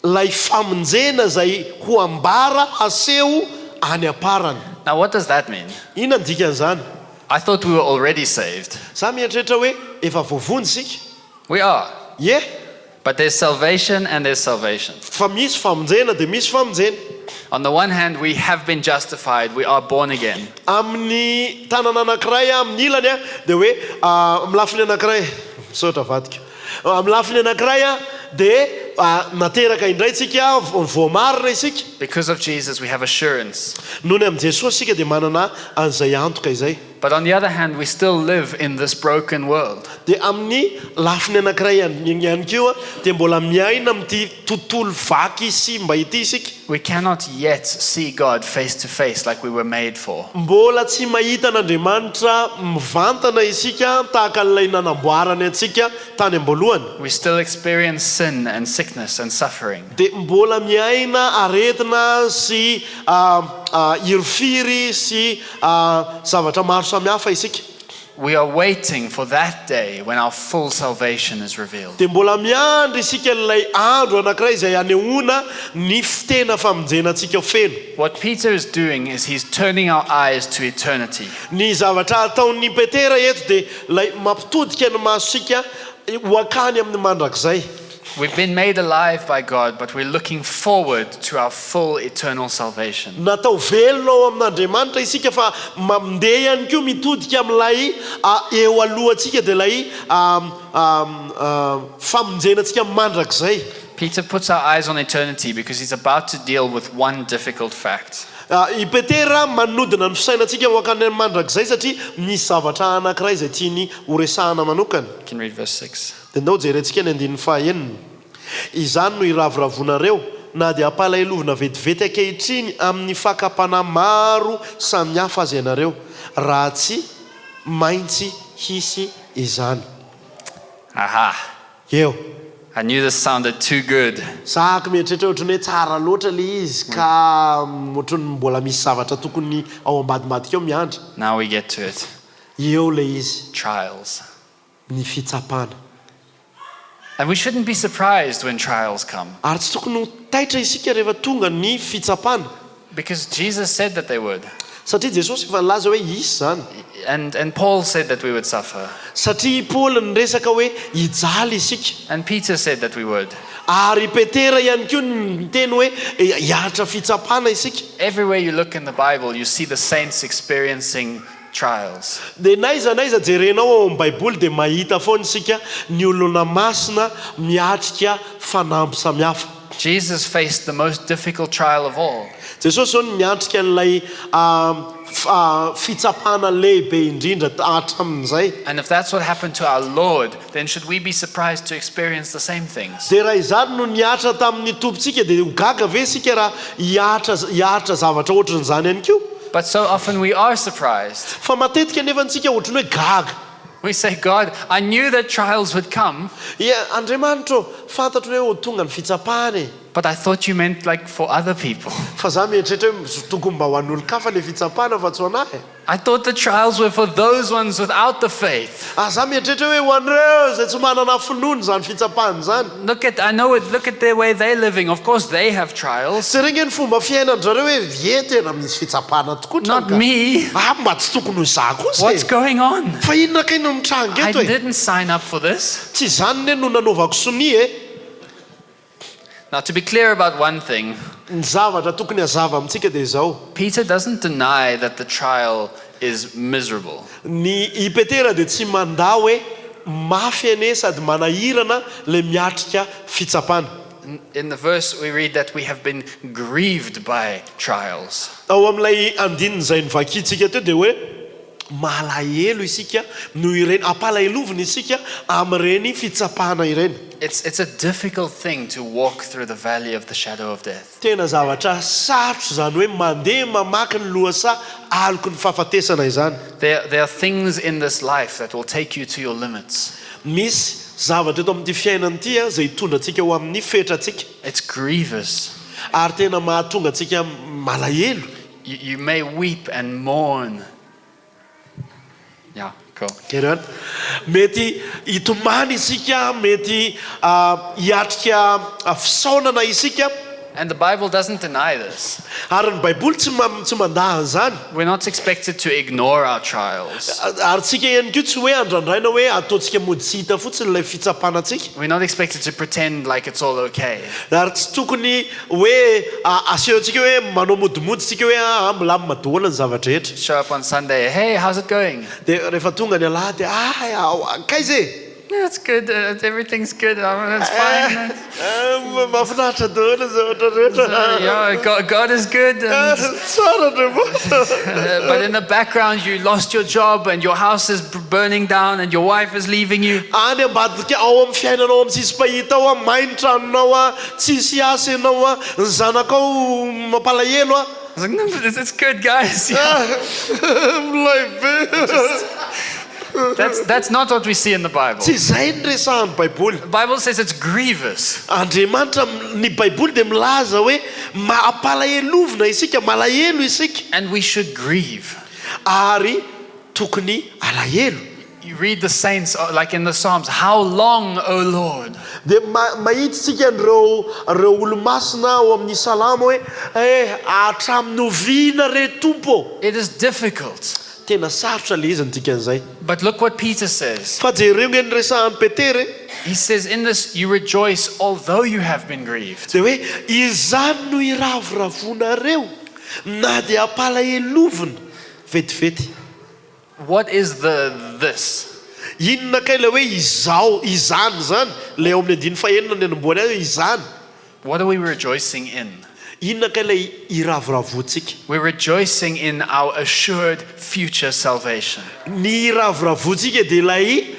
lay famonjena izay ho ambara aseho any aparany. Now what does that mean? Inona ny dikan'izany? I thought we were already saved. Za mieritreritra hoe efa voavony isika. We are. Ye, But there's salvation and there's salvation. fa misy famonjena dia misy famonjena. On the one hand, we have been justified. We are born again. Amin'ny tanana anankiray amin'ny ilany dia hoe amin'ny lafiny anankiray misaotra vadika. Amin'ny lafiny anankiray dia nateraka indray tsika voamarina isika. Because of Jesus, we have assurance. Nohony amin'i Jesosy sika dia manana an'izay antoka izay. But on the other hand, we still live in this broken world. Dia amin'ny lafiny anankiray ihany koa dia mbola miaina amin'ity tontolo vaky sy mba ity isika. We cannot yet see God face to face like we were made for. Mbola tsy mahita an'Andriamanitra mivantana isika tahaka an'ilay nanamboarany antsika tany am-boalohany. We still experience sin and sickness and suffering. Dia mbola miaina aretina sy irofiry sy zavatra maro samihafa isika. We are waiting for that day when our full salvation is revealed. Dia mbola miandry isika ilay andro anankiray izay anehoana ny tena famonjena antsika feno. What Peter is doing is he's turning our eyes to eternity. Ny zavatra ataon'ny Petera eto dia ilay mampitodika ny masosika ho akany amin'ny mandrakizay. We've been made alive by God, but we're looking forward to our full eternal salvation. Natao velona ao amin'Andriamanitra isika fa mandeha ihany koa mitodika amin'ilay eo alohantsika dia ilay famonjenantsika mandrakizay. Peter puts our eyes on eternity because he's about to deal with one difficult fact. I Petera manodina ny fisainantsika ho akany amin'ny mandrakizay satria misy zavatra anankiray izay tiany horesahana manokana. You can read verse 6. Dia ndao jerentsika ny 9:1. Izany no iravoravonareo na dia ampalahelovina vetivety ankehitriny amin'ny fakapana maro samihafa azy ianareo raha tsy maintsy hisy izany. Aha. Eo. I knew this sounded too good. Saka mieritreritra ohatrany hoe tsara loatra le izy ka ohatrany mbola misy zavatra tokony ao ambadimbadika eo miandry. Now we get to it. Eo le izy. Trials. Ny fitsapana. And we shouldn't be surprised when trials come. Ary tsy tokony ho taitra isika rehefa tonga ny fitsapana. Because Jesus said that they would. Satria Jesosy efa nilaza hoe isy zany. And Paul said that we would suffer. Satria Paul niresaka hoe hijaly isika. And Peter said that we would. Ary Petera ihany koa niteny hoe hiatra fitsapana isika. Everywhere you look in the Bible, you see the saints experiencing trials. Dia naiza jerenao ao amin'ny Baiboly dia mahita foana isika ny olona masina miatrika fanampy samihafa. Jesus faced the most difficult trial of all. Jesosy zao niatrika an'ilay fitsapana lehibe indrindra hatramin'izay. And if that's what happened to our Lord, then should we be surprised to experience the same things? Dia raha izany no niatra tamin'ny tompontsika dia gaga ve isika raha hiatra zavatra ohatran'izany ihany koa? But so often we are surprised. Fa matetika nefa antsika ohatrany hoe gaga. We say, God, I knew that trials would come, Andriamanitro, fantatro hoe ho tonga ny fitsapana. but I thought you meant like for other people. Fa za mieritreritra hoe tokony mba ho an'olon-kafa le fitsapana fa tsy ho anahy. I thought the trials were for those ones without the faith. Za mieritreritra hoe ho an'ireo izay tsy manana finoana zany fitsapana zany. Look at their way they're living. Of course they have trials. Tsy reny ny fomba fiainan'zareo hoe tena misy fitsapana tokoa. Not me. Mba tsy tokony ho za kosa. What's going on? Fa inona kay no mitranga I eto e? didn't sign up for this. Tsy zany ne no nanaovako sonia e. Now, to be clear about one thing, Ny zavatra tokony hazava amintsika dia izao. Peter doesn't deny that the trial is miserable. Ny i Petera dia tsy mandà hoe mafy ane sady manahirana le miatrika fitsapana. In the verse, we read that we have been grieved by trials. Ao amin'ilay andininy izay nivakitsika teo dia hoe malahelo isika no ireny ampalahelovina isika amin'ireny fitsapana ireny. It's a difficult thing to walk through the valley of the shadow of death. Tena zavatra sarotra zany hoe mandeha mamaky ny lohasa aloky ny fahafatesana izany. There are things in this life that will take you to your limits. Misy zavatra eto amin'ity fiainana ity izay hitondra antsika ho amin'ny fetratsika. It's grievous. Ary tena mahatonga antsika malahelo. You may weep and mourn. Yeah, cool. Kerana mety hitomany isika, mety hiatrika fisaonana isika. And the Bible doesn't deny this. Ary ny Baiboly tsy mandaha an'izany. We're not expected to ignore our trials. Ary tsika ihany koa tsy hoe andrandraina hoe ataontsika mody tsy hita fotsiny ilay fitsapanantsika. We're not expected to pretend like it's all okay. Ary tsy tokony hoe asehontsika hoe manao modimody tsika hoe milamina daholo ny zavatra rehetra. Show up on Sunday, hey, how's it going? Dia rehefa tonga ny Alahady kaiza Yeah, it's good. Everything's good. It's fine. mahafinaritra daholo ny zavatra rehetra. Yeah, God is good. Tsara Andriamanitra. But in the background, you lost your job and your house is burning down and your wife is leaving you. Any ambadika ao amin'ny fiainanao amin'ny tsisy pahita ao mainy tranonao tsisy asa ianao ny zanakao mampalahelo I was like, no, it's good, guys. That's not what we see in the Bible. Tsy zay ny resahan'ny Baiboly. The Bible says it's grievous. Andriamanitra ny Baiboly dia milaza hoe mampalahelovina isika, malahelo isika. And we should grieve. Ary tokony alahelo. You read the saints, like in the Psalms, how long, O Lord? Dia mahitsika reo olo-masina ao amin'ny salamo hoe hatramin'ny oviana re Tompo. It is difficult. Tena sarotra le izy antsika an'izay. But look what Peter says. Fa jereo ny resahan'ny Petera. He says, in this you rejoice although you have been grieved. Dia hoe izany no iravoravonareo na dia ampalahelovina vetivety. What is this? Inona kay le hoe izany zany le ao amin'ny andiny fahenina ny anomboany azy izany. What are we rejoicing in? Inona kay le iravoravontsika. We're rejoicing in our assured future salvation. Ny iravoravontsika dia ilay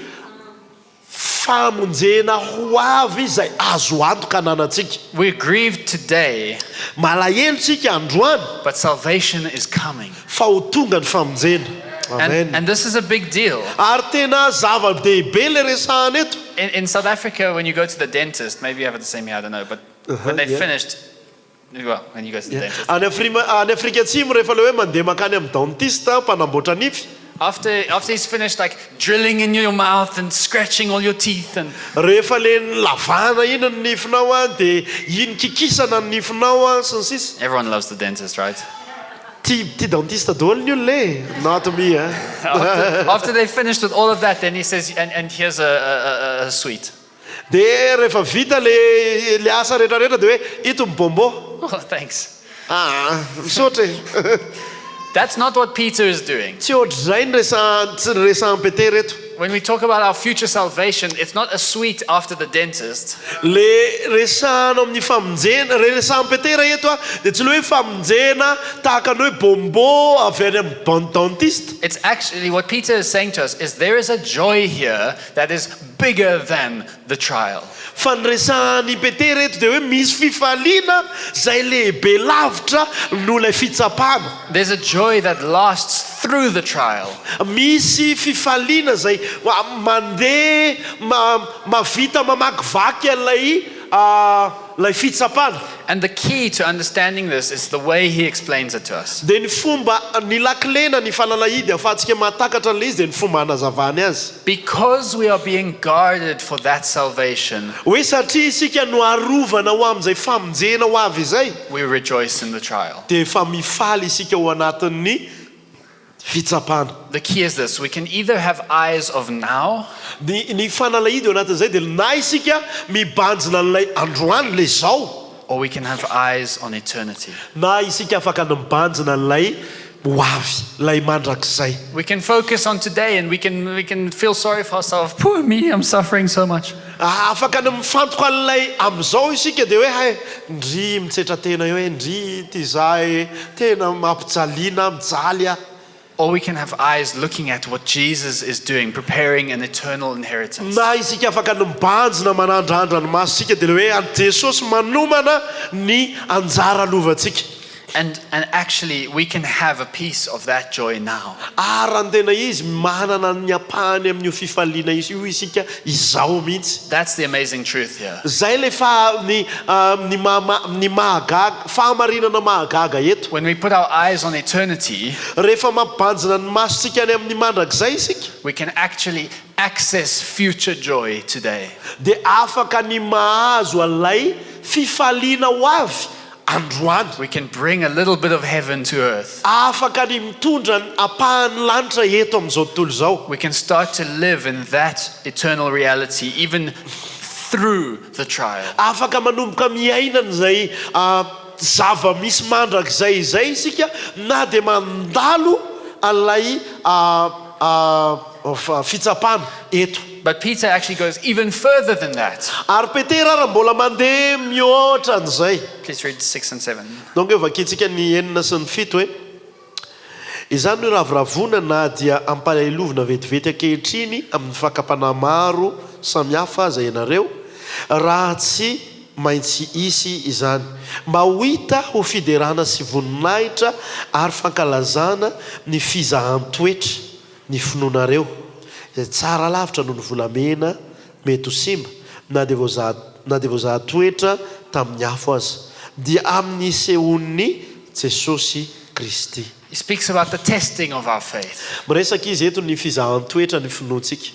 famonjena ho avy izay azo antoka ananantsika. We're grieved today, Malahelo tsika androany but salvation is coming. fa ho tonga ny famonjena. Amen. And this is a big deal. Ary tena zava-dehibe le resahana eto. In South Africa, when you go to the dentist, maybe you have it the same here, I don't know, but when they yeah. finished, well, when you go to the dentist, Any Afrika Atsimo rehefa le hoe mandeha makany amin'ny dentiste mpanamboatra nify. after he's finished like drilling in your mouth and scratching all your teeth and Rehefa le lavana iny ny nifinao a dia iny kikisana ny nifinao a sy ny sisa. everyone loves the dentist, right? Ty dentiste daholo ny olona not me eh. After they finished with all of that, then he says, and here's a sweet. Dia rehefa vita le asa rehetrarehetra dia hoe ito ny bonbon. Oh, thanks. Misaotra e. That's not what Peter is doing. Tsy ohatr'izay ny resahan'i Petera eto. When we talk about our future salvation, it's not a sweet after the dentist. Le resahana amin'ny famonjena, resahan'i Petera eto a dia tsy le hoe famonjena tahaka ny hoe bonbon avy any amin'ny dentiste. It's actually what Peter is saying to us is there is a joy here that is bigger than the trial. Fa ny resahan'i Petera eto dia hoe misy fifaliana izay lehibe lavitra no ilay fitsapana. There's a joy that lasts through the trial. Misy fifaliana izay mandeha mavita mamakivaky an'ilay fitsapana. And the key to understanding this is the way he explains it to us. Dia ny fomba ny laklena ny falalahidy ahafahantsika mahatakatra an'ilay izy dia ny fomba hanazavany azy. Because we are being guarded for that salvation, Hoe satria isika no arovana ho amin'izay famonjena ho avy izay we rejoice in the trial. dia efa mifaly isika ho anatin'ny fitsapana. The key is this: we can either have eyes of now, Ny fanalahidy ho anatin'izay dia na isika mibanjina n'ilay androany le zao, or we can have eyes on eternity. na isika afaka ny mibanjina n'ilay ho avy, ilay mandrakizay. We can focus on today and we can feel sorry for ourselves. Poor me, I'm suffering so much. Afaka ny mifantoka an'ilay amin'izao isika dia hoe hay ndry mitsetra tena eo hoe ndry ty zahay tena mampijaliana mijaly a. Or we can have eyes looking at what Jesus is doing, preparing an eternal inheritance. Na isika afaka ny mibanjina manandrandra ny masosika dia le hoe any Jesosy manomana ny anjara lovantsika. And actually, we can have a piece of that joy now. Raha ny tena izy manana ny apahany amin'io fifaliana io isika izao mihitsy. That's the amazing truth here. Zay le ny mahagaga, fahamarinana mahagaga eto. When we put our eyes on eternity, Rehefa mampibanjina ny masosika any amin'ny mandrakizay isika we can actually access future joy today. dia afaka ny mahazo an'ilay fifaliana ho avy androany. We can bring a little bit of heaven to earth. Afaka ny mitondra ny apahan'ny lanitra eto amin'izao tontolo zao. We can start to live in that eternal reality even through the trial. Afaka manomboka miaina n'izay zava-misy mandrakizay izay isika na dia mandalo an'ilay fitsapana eto. But Peter actually goes even further than that. Ary Petera raha mbola mandeha mihoatra an'izay. Please read 6 and 7. Donc vakintsika ny 9 sy ny 7 hoe izany hoe ravoravoana na dia ampalailovina vetivety ankehitriny amin'ny fakapana maro samihafa aza ianareo raha tsy maintsy isy izany mba ho hita ho fiderana sy voninahitra ary fankalazana ny fizahan-toetra ny finoanareo izay tsara lavitra noho ny volamena mety ho simba na dia voazahatoetra tamin'ny afo aza dia amin'ny sehon'ny Jesosy Kristy. He speaks about the testing of our faith. Miresaka izy eto ny fizahan-toetra ny finoantsika.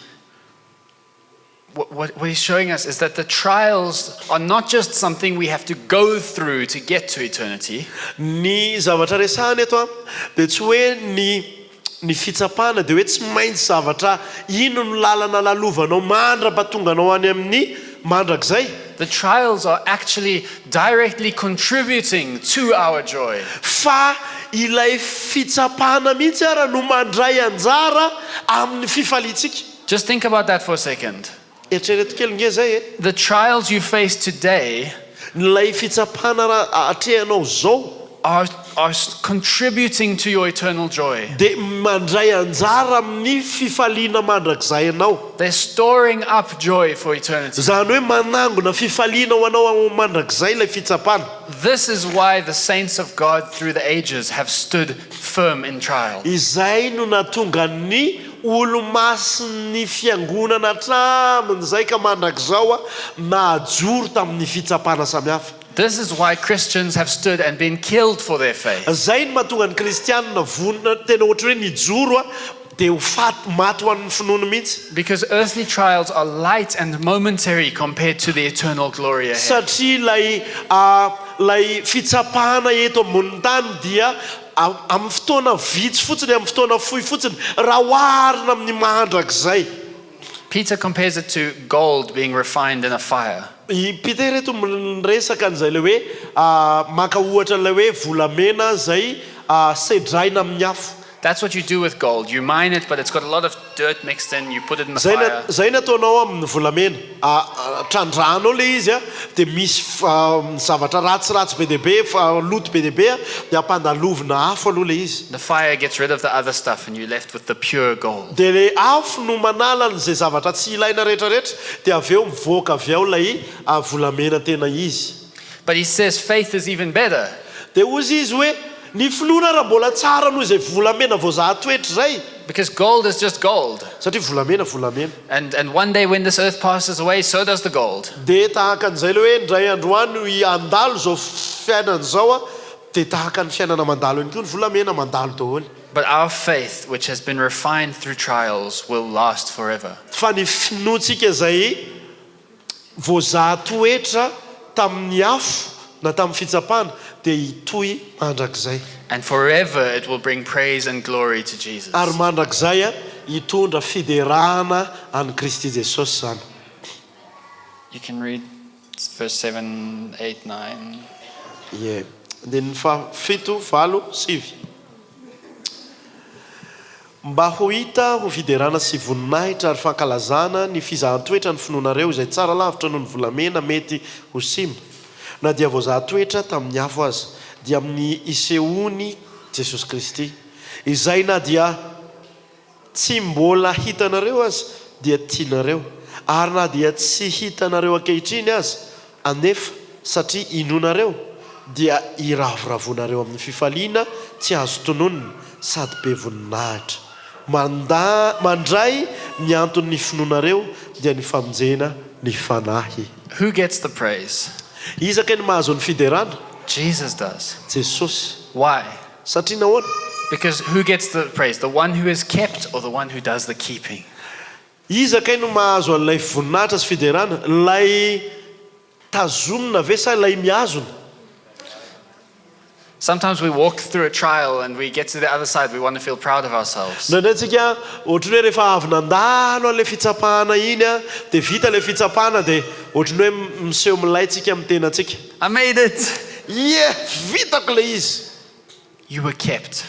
What he's showing us is that the trials are not just something we have to go through to get to eternity. Ny zavatra resahana eto a dia tsy hoe ny fitsapana dia hoe tsy maintsy zavatra ino no lalana lalovanao mandra-pahatonganao any amin'ny mandrakizay. The trials are actually directly contributing to our joy. Fa ilay fitsapana mihitsy ara no mandray anjara amin'ny fifalitsika. Just think about that for a second. Eritrereto kely nge zay e. The trials you face today Nilay fitsapana atrehanao zao are contributing to your eternal joy. dia mandray anjara amin'ny fifaliana mandrakizay anao. They're storing up joy for eternity. Zany hoe manangona fifaliana ho anao mandrakizay ilay fitsapana. This is why the saints of God through the ages have stood firm in trial. Izay no natonga ny olo-masiny fiangonana hatramin'izay ka mandrakizao nahajoro tamin'ny fitsapana samihafa. This is why Christians have stood and been killed for their faith. Zay no mahatonga ny kristianina vonona tena ohatra hoe nijoro dia ho maty ho an'ny finono mihitsy. Because earthly trials are light and momentary compared to the eternal glory ahead. Satria lay fitsapana eto ambony tany dia amin'ny fotoana vitsy fotsiny, amin'ny fotoana fohy fotsiny, raha oharina amin'ny mandrakizay. Peter compares it to gold being refined in a fire. I Petera eto miresaka an'izay le hoe maka ohatra le hoe volamena zay sedraina amin'ny afo. That's what you do with gold. You mine it, but it's got a lot of dirt mixed in. You put it in the fire. Zay nataonao amin'ny volamena. Trandrahanao le izy dia misy zavatra ratsiratsy be dia be, loto be dia be dia ampandalovina afo aloha le izy. The fire gets rid of the other stuff and you're left with the pure gold. Dia le afo no manala an'izay zavatra tsy ilaina rehetrarehetra dia avy eo mivoaka avy ao ilay volamena tena izy. But he says faith is even better. Dia ozy izy hoe ny finoana raha mbola tsara noho izay volamena voazaha toetra zay. Because gold is just gold. Satria volamena. And one day when this earth passes away, so does the gold. Dia tahaka an'izay le hoe ndray androany andalo zao fiainana zao dia tahaka ny fiainana mandalo ihany koa ny volamena mandalo daholo. But our faith, which has been refined through trials, will last forever. Fa ny finoantsika zay voazaha toetra tamin'ny afo na tamin'ny fitsapana dia hitohy mandrakizay. And forever it will bring praise and glory to Jesus. Ary mandrakizay hitondra fiderahana an'i Kristy Jesosy zany. You can read verse 7, 8, 9. Yeah. Dia ny fito, valo, sivy. Mba ho hita ho fiderana sy voninahitra ary fankalazana ny fizahan-toetra ny finoanareo izay tsara lavitra noho ny volamena mety ho simba. Na dia voazaha-toetra tamin'ny afo azy dia amin'ny isehoany Jesosy Kristy. Izay na dia tsy mbola hitanareo azy dia tianareo, ary na dia tsy hitanareo ankehitriny azy anefa satria inonareo dia iravoravonareo amin'ny fifaliana tsy azo tononona sady be voninahitra. Mandray ny antony finoanareo dia ny famonjena ny fanahy. Who gets the praise? Izaka ny mahazo ny fiderana? Jesus does. Jesosy. Why? Satria nahoana? Because who gets the praise? The one who is kept or the one who does the keeping? Izaka no mahazo an'ilay voninahitra sy fiderana? Lay tazomina ve sa lay miazona? Sometimes we walk through a trial and we get to the other side, we want to feel proud of ourselves. Nandraitsika ohatrany hoe rehefa avy nandalo an'ilay fitsapana iny dia vita ilay fitsapana dia ohatrany hoe miseho milaitsika amin'ny tenantsika. I made it. Yeah, vitako ilay izy. You were kept.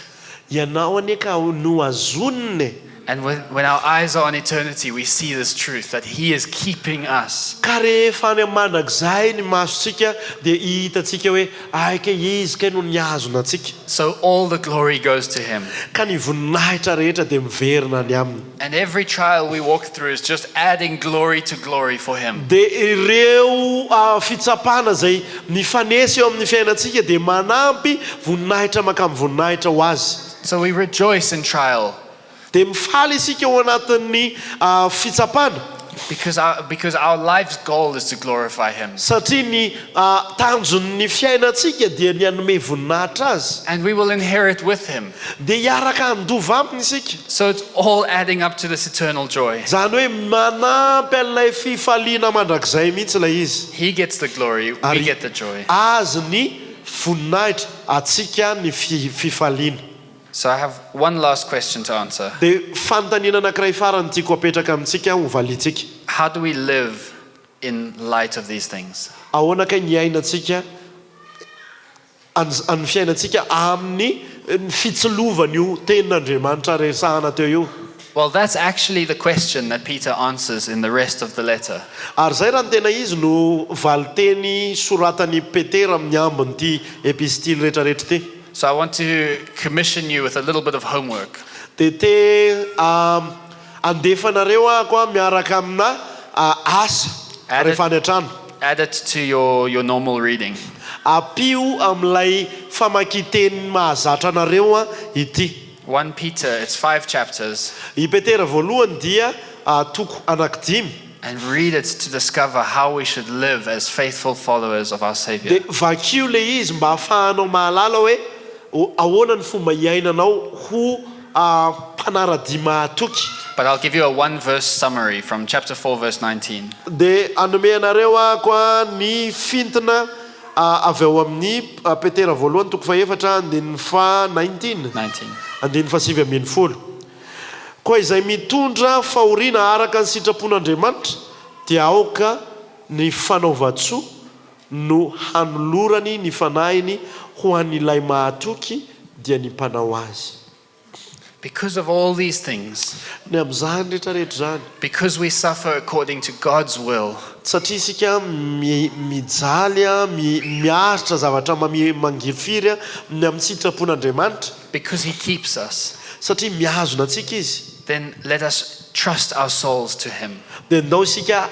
Ianao anie ka no azoniny. And when our eyes are on eternity, we see this truth that He is keeping us. Ka rehefa any mandrakizay ny masontsika dia hitatsika hoe aika izy kay no niazona antsika. So all the glory goes to Him. Ka ny voninahitra rehetra dia miverina ny aminy. And every trial we walk through is just adding glory to glory for Him. Dia ireo fitsapana zay mifanesy eo amin'ny fiainantsika dia manampy voninahitra maka amin'ny voninahitra ho azy. So we rejoice in trial. Dia mifaly isika eo anatin'ny fitsapana. Because our life's goal is to glorify Him. Satria ny tanjon'ny fiainantsika dia ny hanome voninahitra azy. And we will inherit with Him. Dia hiaraka handova aminy isika. So it's all adding up to this eternal joy. Zany hoe manampy an'ilay fifaliana mandrakizay mihitsy ilay izy. He gets the glory, we get the joy. Azy ny voninahitra, atsika ny fifaliana. So I have one last question to answer. Dia fanontaniana anankiray farany tiako apetraka amintsika ho valitsika. How do we live in light of these things? Ahoana kay ny ainatsika amin'ny fiainantsika amin'ny fitsilovan'io tenin'Andriamanitra resahana teo io? Well, that's actually the question that Peter answers in the rest of the letter. Ary zay raha ny tena izy no valiteny soratany Petera amin'ny ambin'ity epistily rehetrarehetra ty. So I want to commission you with a little bit of homework. Dia andefanareo ako a miaraka amina asa rehefa any an-trano. Add it to your normal reading. Apio amin'ilay famakian-teny mahazatra anareo a ity. 1 Peter, it's 5 chapters. I Petera voalohany dia toko anankidimy. And read it to discover how we should live as faithful followers of our Savior. Dia vakio le izy mba hahafahanao mahalala hoe ahoana ny fomba iainanao ho mpanaradia mahatoky. But I'll give you a 1-verse summary from chapter 4, verse 19. Dia anome anareo ako a ny fintona avy ao amin'ny Petera voalohany toko faefatra andininy fa 19. 19. Andininy fa 7. Koa izay mitondra fahoriana araka ny sitrapon'Andriamanitra dia aoka ny fanaova-tsoa no hanolorany ny fanahiny ho an'ilay mahatoky dia ny mpanao azy. Because of all these things, Ny amin'izany rehetrarehetra zany, because we suffer according to God's will, satria isika mijaly miaritra zavatra mangifiry ny amin'ny sitrapon'Andriamanitra, because He keeps us, satria miazona antsika izy, then let us trust our souls to Him. dia ndao isika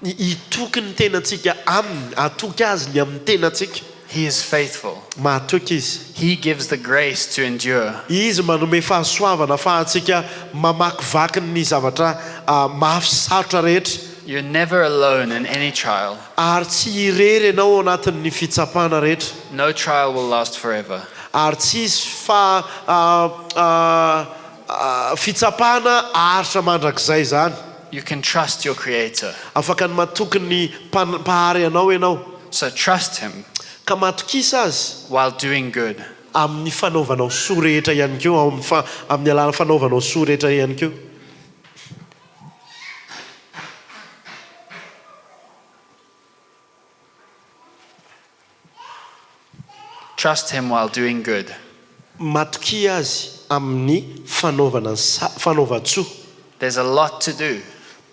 hitoky ny tenantsika aminy, atoky azy ny amin'ny tenantsika. He is faithful. Mahatoky izy. He gives the grace to endure. Izy manome fahasoavana fahatsika mamakivaky ny zavatra mafy sarotra rehetra. You're never alone in any trial. Ary tsy irery ianao anatin'ny fitsapana rehetra. No trial will last forever. Ary tsisy fitsapana aritra mandrakizay zany. You can trust your Creator. Afaka ny matoky ny mpahary anao ianao. So trust Him Ka matokisa azy while doing good. amin'ny fanaovanao soa rehetra ihany koa, amin'ny alàna fanaovanao soa rehetra ihany koa. Trust Him while doing good. Matoky azy amin'ny fanaova-tsoa. There's a lot to do.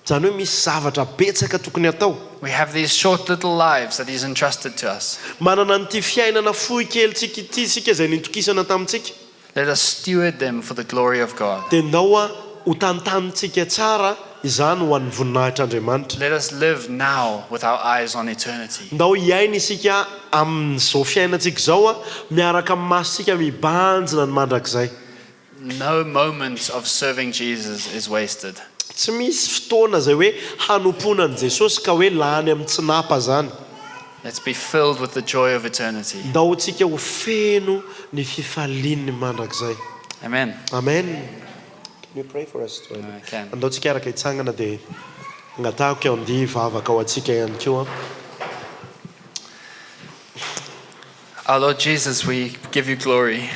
Zany hoe misy zavatra betsaka tokony atao. We have these short little lives that He's entrusted to us. Manana n'ity fiainana fohy kelitsika ity isika izay nitokisana tamintsika. Let us steward them for the glory of God. Dia ndao a ho tantanintsika tsara izany ho an'ny voninahitr'Andriamanitra. Let us live now with our eyes on eternity. Ndao hiaina isika amin'izao fiainantsika izao a miaraka amin'ny masosika mibanjina ny mandrakizay. No moment of serving Jesus is wasted. Tsy misy fotoana izay hoe hanompoana an' Jesosy ka hoe lany amin'ny tsinapa zany. Let's be filled with the joy of eternity. Ndao tsika ho feno ny fifalian'ny mandrakizay. Amen. Amen. Can you pray for us? I can. Andao tsika araka hitsangana dia ngatahako eo andia vavaka ao atsika ihany koa. Our Lord Jesus, we give you glory.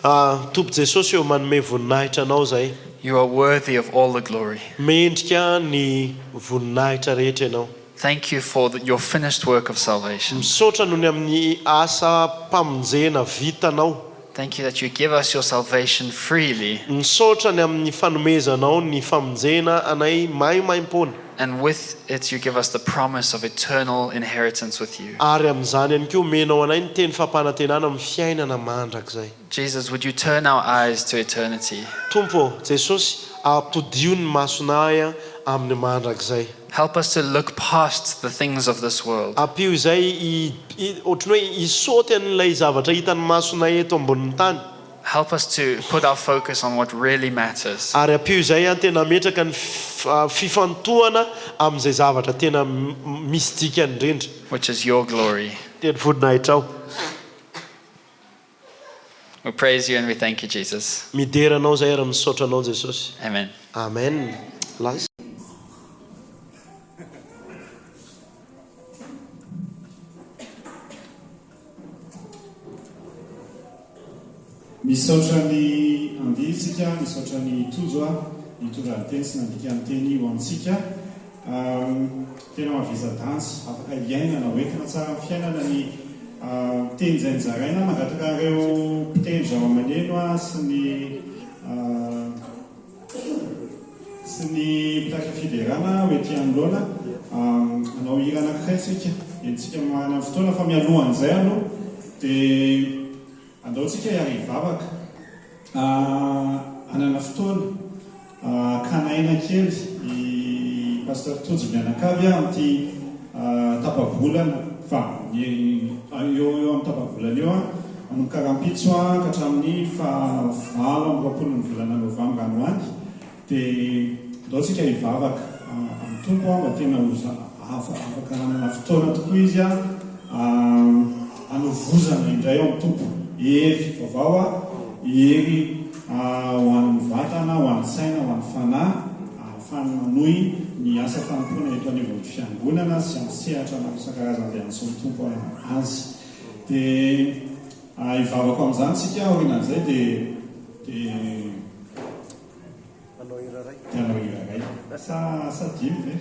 Tompo Jesosy eo manome voninahitra anao zay. You are worthy of all the glory. Mendrika ny voninahitra rehetra ianao. Thank you for your finished work of salvation. Misaotra noho ny amin'ny asa mpamonjena vitanao. Thank you that you give us your salvation freely. Misaotra ny amin'ny fanomezanao ny famonjena anay maimaimpona. And with it you give us the promise of eternal inheritance with you. Ary amin'izany ihany koa omenao anay ny teny fampanantenana amin'ny fiainana mandrakizay. Jesus, would you turn our eyes to eternity? Tompo Jesosy, ampitodio ny masonay amin'ny mandrakizay. Help us to look past the things of this world. Apio izay ohatrany hoe hisaoty an'ilay zavatra hitan'ny masonay eto ambonin'ny tany. Help us to put our focus on what really matters. Ary apio izay tena metraka ny fifantohana amin'izay zavatra tena misy dikany indrindra. Which is your glory. Teny voninahitra ao. We praise you and we thank you, Jesus. Mideranao zay ary misaotra anao Jesosy. Amen. Amen. Last. Misaotra ny anditsika, misaotra ny tojo ny teny sy nandika ny teny ho antsika. Tena mahaviza-dansy, afaka iainana hoentina tsara amin'ny fiainana ny teny izay nizaraina, mangataka ireo mpitendry ao aman'eno sy ny sy ny mpitaka fiderana hoe tian'oloana anao hira anankiray tsika entsika manana fotoana fa mialohan'izay aloha dia andaotsika hiary hivavaka anana fotoana kanaina kely i pasteur Tojo mianakavy amin'ity tapabolana fa eo amin'ny tapabolana eo anokarapitso ka hatramin'ny fa 20 ny volana Novambra anoany dia andaotsika hivavaka amin'ny tompo mba tena afaka anana fotoana tokoa izy anovozana indray ao amin'ny tompo hery vaovao hery ho an'ny vatana, ho an'ny saina, ho an'ny fanahy ahafahany manohy ny asa fanompona eto anivon'ny fiangonana sy amin'ny sehatra maro isan-karazany dia antsy ny tompo azy dia hivavako amin'izany tsika aorinan'izay dia anao iraray sa dimy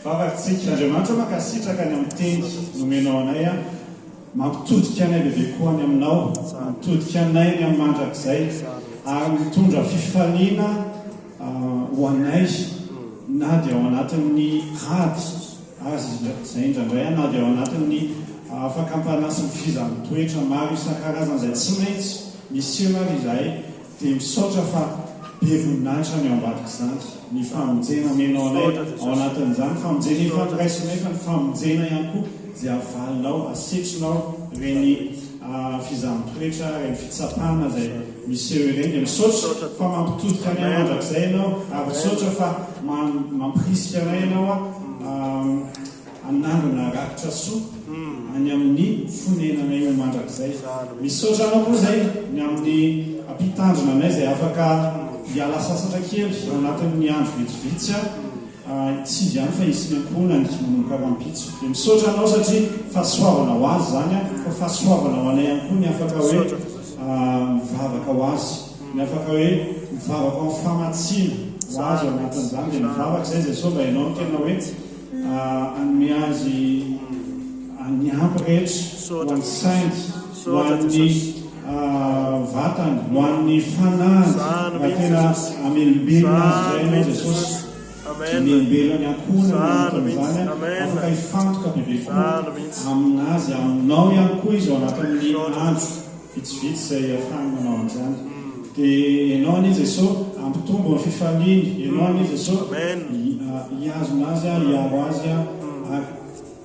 vavatsika Andriamanitra makasitraka ny amin'ny teny nomenao anay mampitodika anay bebe koa any aminao, mampitodika anay ny amin'ny mandrakizay ary mitondra fifaliana ho anay na dia ao anatin'ny ady azy izay indraindray na dia ao anatin'ny fakampana sy mifizan'ny toetra maro isan-karazany izay tsy maintsy misy ary izay dia misaotra fa be voninahitra ny ao ambadika izany ny famonjena menao anay ao anatin'izany famonjena ifandraisinay fa ny famonjena ihany koa izay avalinao asetrinao reny fizantoetra reny fitsapana izay misy eo ireny dia misaotra fa mampitodika any amandrakizay ianao ary misaotra fa mampirisika anay ianao anandona rakitra soa any amin'ny fonenanay mandrakizay misaotra anao koa zay ny amin'ny ampitandrina anay izay afaka hiala sasatra kely ao anatin'ny andro vitsivitsy tsy izy ihany fa isy ny ampona ny manomkarapitso dia misaotra anao satria fahasoavana ho azy zany fa fahasoavana ho anay ihany koa ny afaka hoe mivavaka ho azy ny afaka hoe mivavaka amin'ny famatsiana ho azy ao anatin'izany dia mivavaka izay zay so mba ianao ny tena hoe anome azy ny ampy rehetra ho an'ny saingy ho an'ny vatany ho an'ny fanahy raha tena amelombelona azy zay ianao Jesosy amelombelona ny ankonany afaka hifantoka bebe koa aminazy aminao ihany koa izy ao anatin'ny andro vitsivitsy izay ahafahany manao an'izany dia ianao ani Jesosy ampitombo ny fifaliany ianao ani Jesosy hiazona azy hiaro azy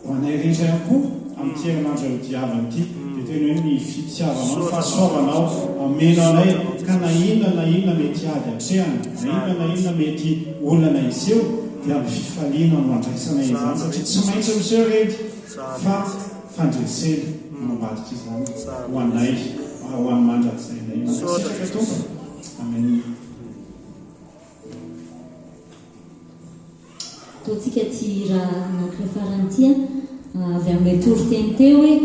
ho anay rehetra ihany koa amin'ny herinandro eo diavana ity dia tena hoe ny fitiavanao fahasoavanao amenao anay ka na inona mety ady atrehana na inona mety olana izy eo dia amin'ny fifaliana no andraisana izany satria tsy maintsy miseho redy fa fandresena mambadika izany ho anay ho an'ny mandrakizay nay makasitraka tompo amen. Ataontsika ty raha anankiray faran'ity avy amin'ilay toriteny teo hoe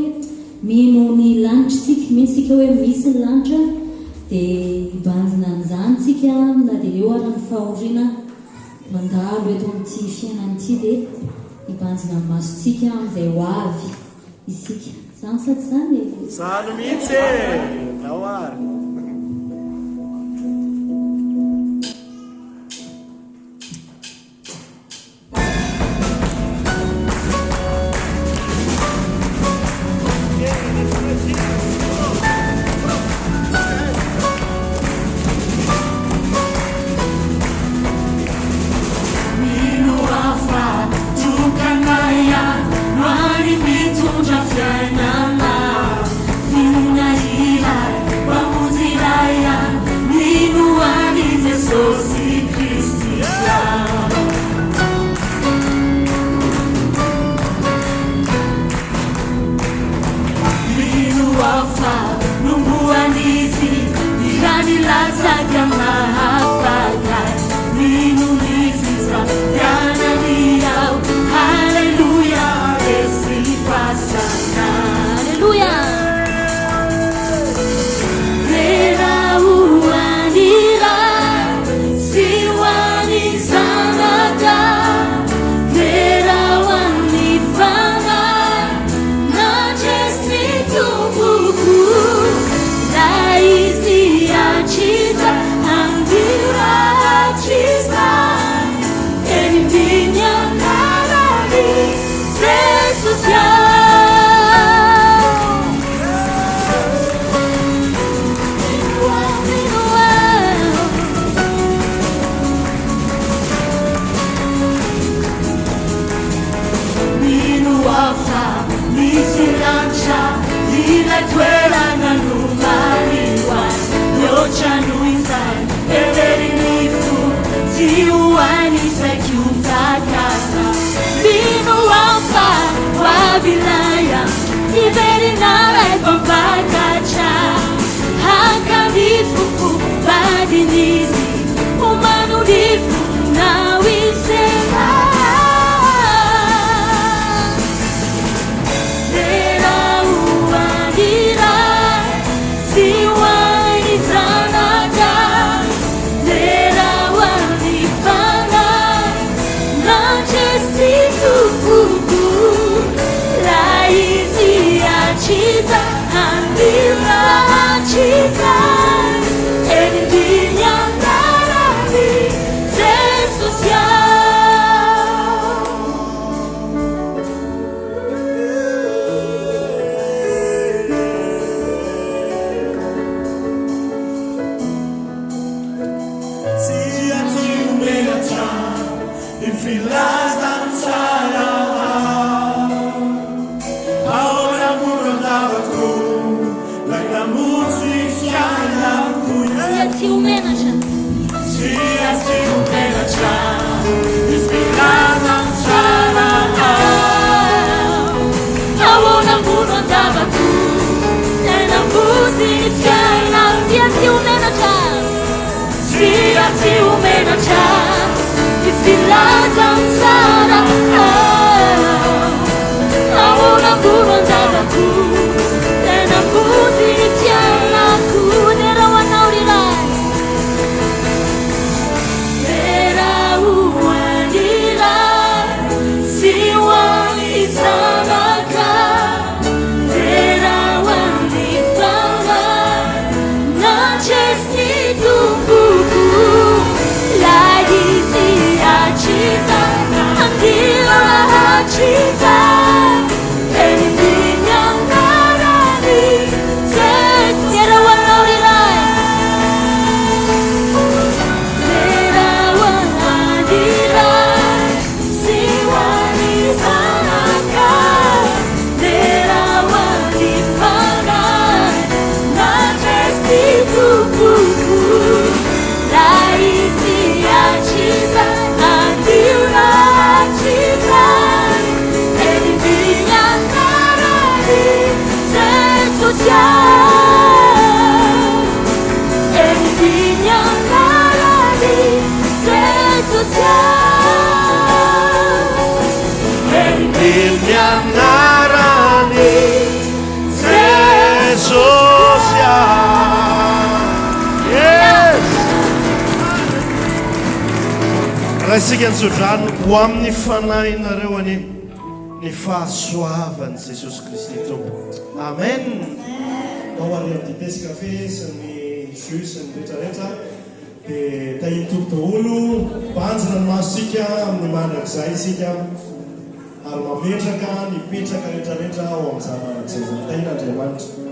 mino ny lanitra tsika mihitsika hoe misy ny lanitra dia hibanjina an'izany tsika na dia eo ary ny fahoriana mandalo eto amin'ity fiainan'ity dia hibanjina ny masotsika amin'izay ho avy isika zany sady zany zany mihitsy ao ary Chiza, I'm ila toerana no marihoany mihoatrano izany evererinifo tsy hoanisaky ho takata mino ampa hoavilaya iverinara pampakatra hakanifofo badinizy humanudifo nawisema Chiza, andila chiza, endinya narani, Sia tu menatra, infilas danzara. Ahora muro andavaku, like la musica la Sia tiu menacha. Sia tu menatra, infilas danzara. Ahora muro andavaku, la musica la sia tiu menacha. Sia tiu menacha, infilas danzara. Ahora muro andavaku, la musica la kunera wanaurilai. Era uanilai, siwani sanaka. Era wanifanga, nachesni tumbuku. Laisi achiza, andila achiza. Raisika nitsodrano ho amin'ny fanahinareo ani ny fahasoavan'i Jesosy Kristy tompo. Amen. Ao amin'ny ditesy kafe sy ny jus sy ny rehetrarehetra dia tahitoko daholo banjina ny masosika amin'ny mandrakizay isika ary mametraka ny petraka rehetrarehetra ao amin'ny zamanan'izay. Tahin'Andriamanitra.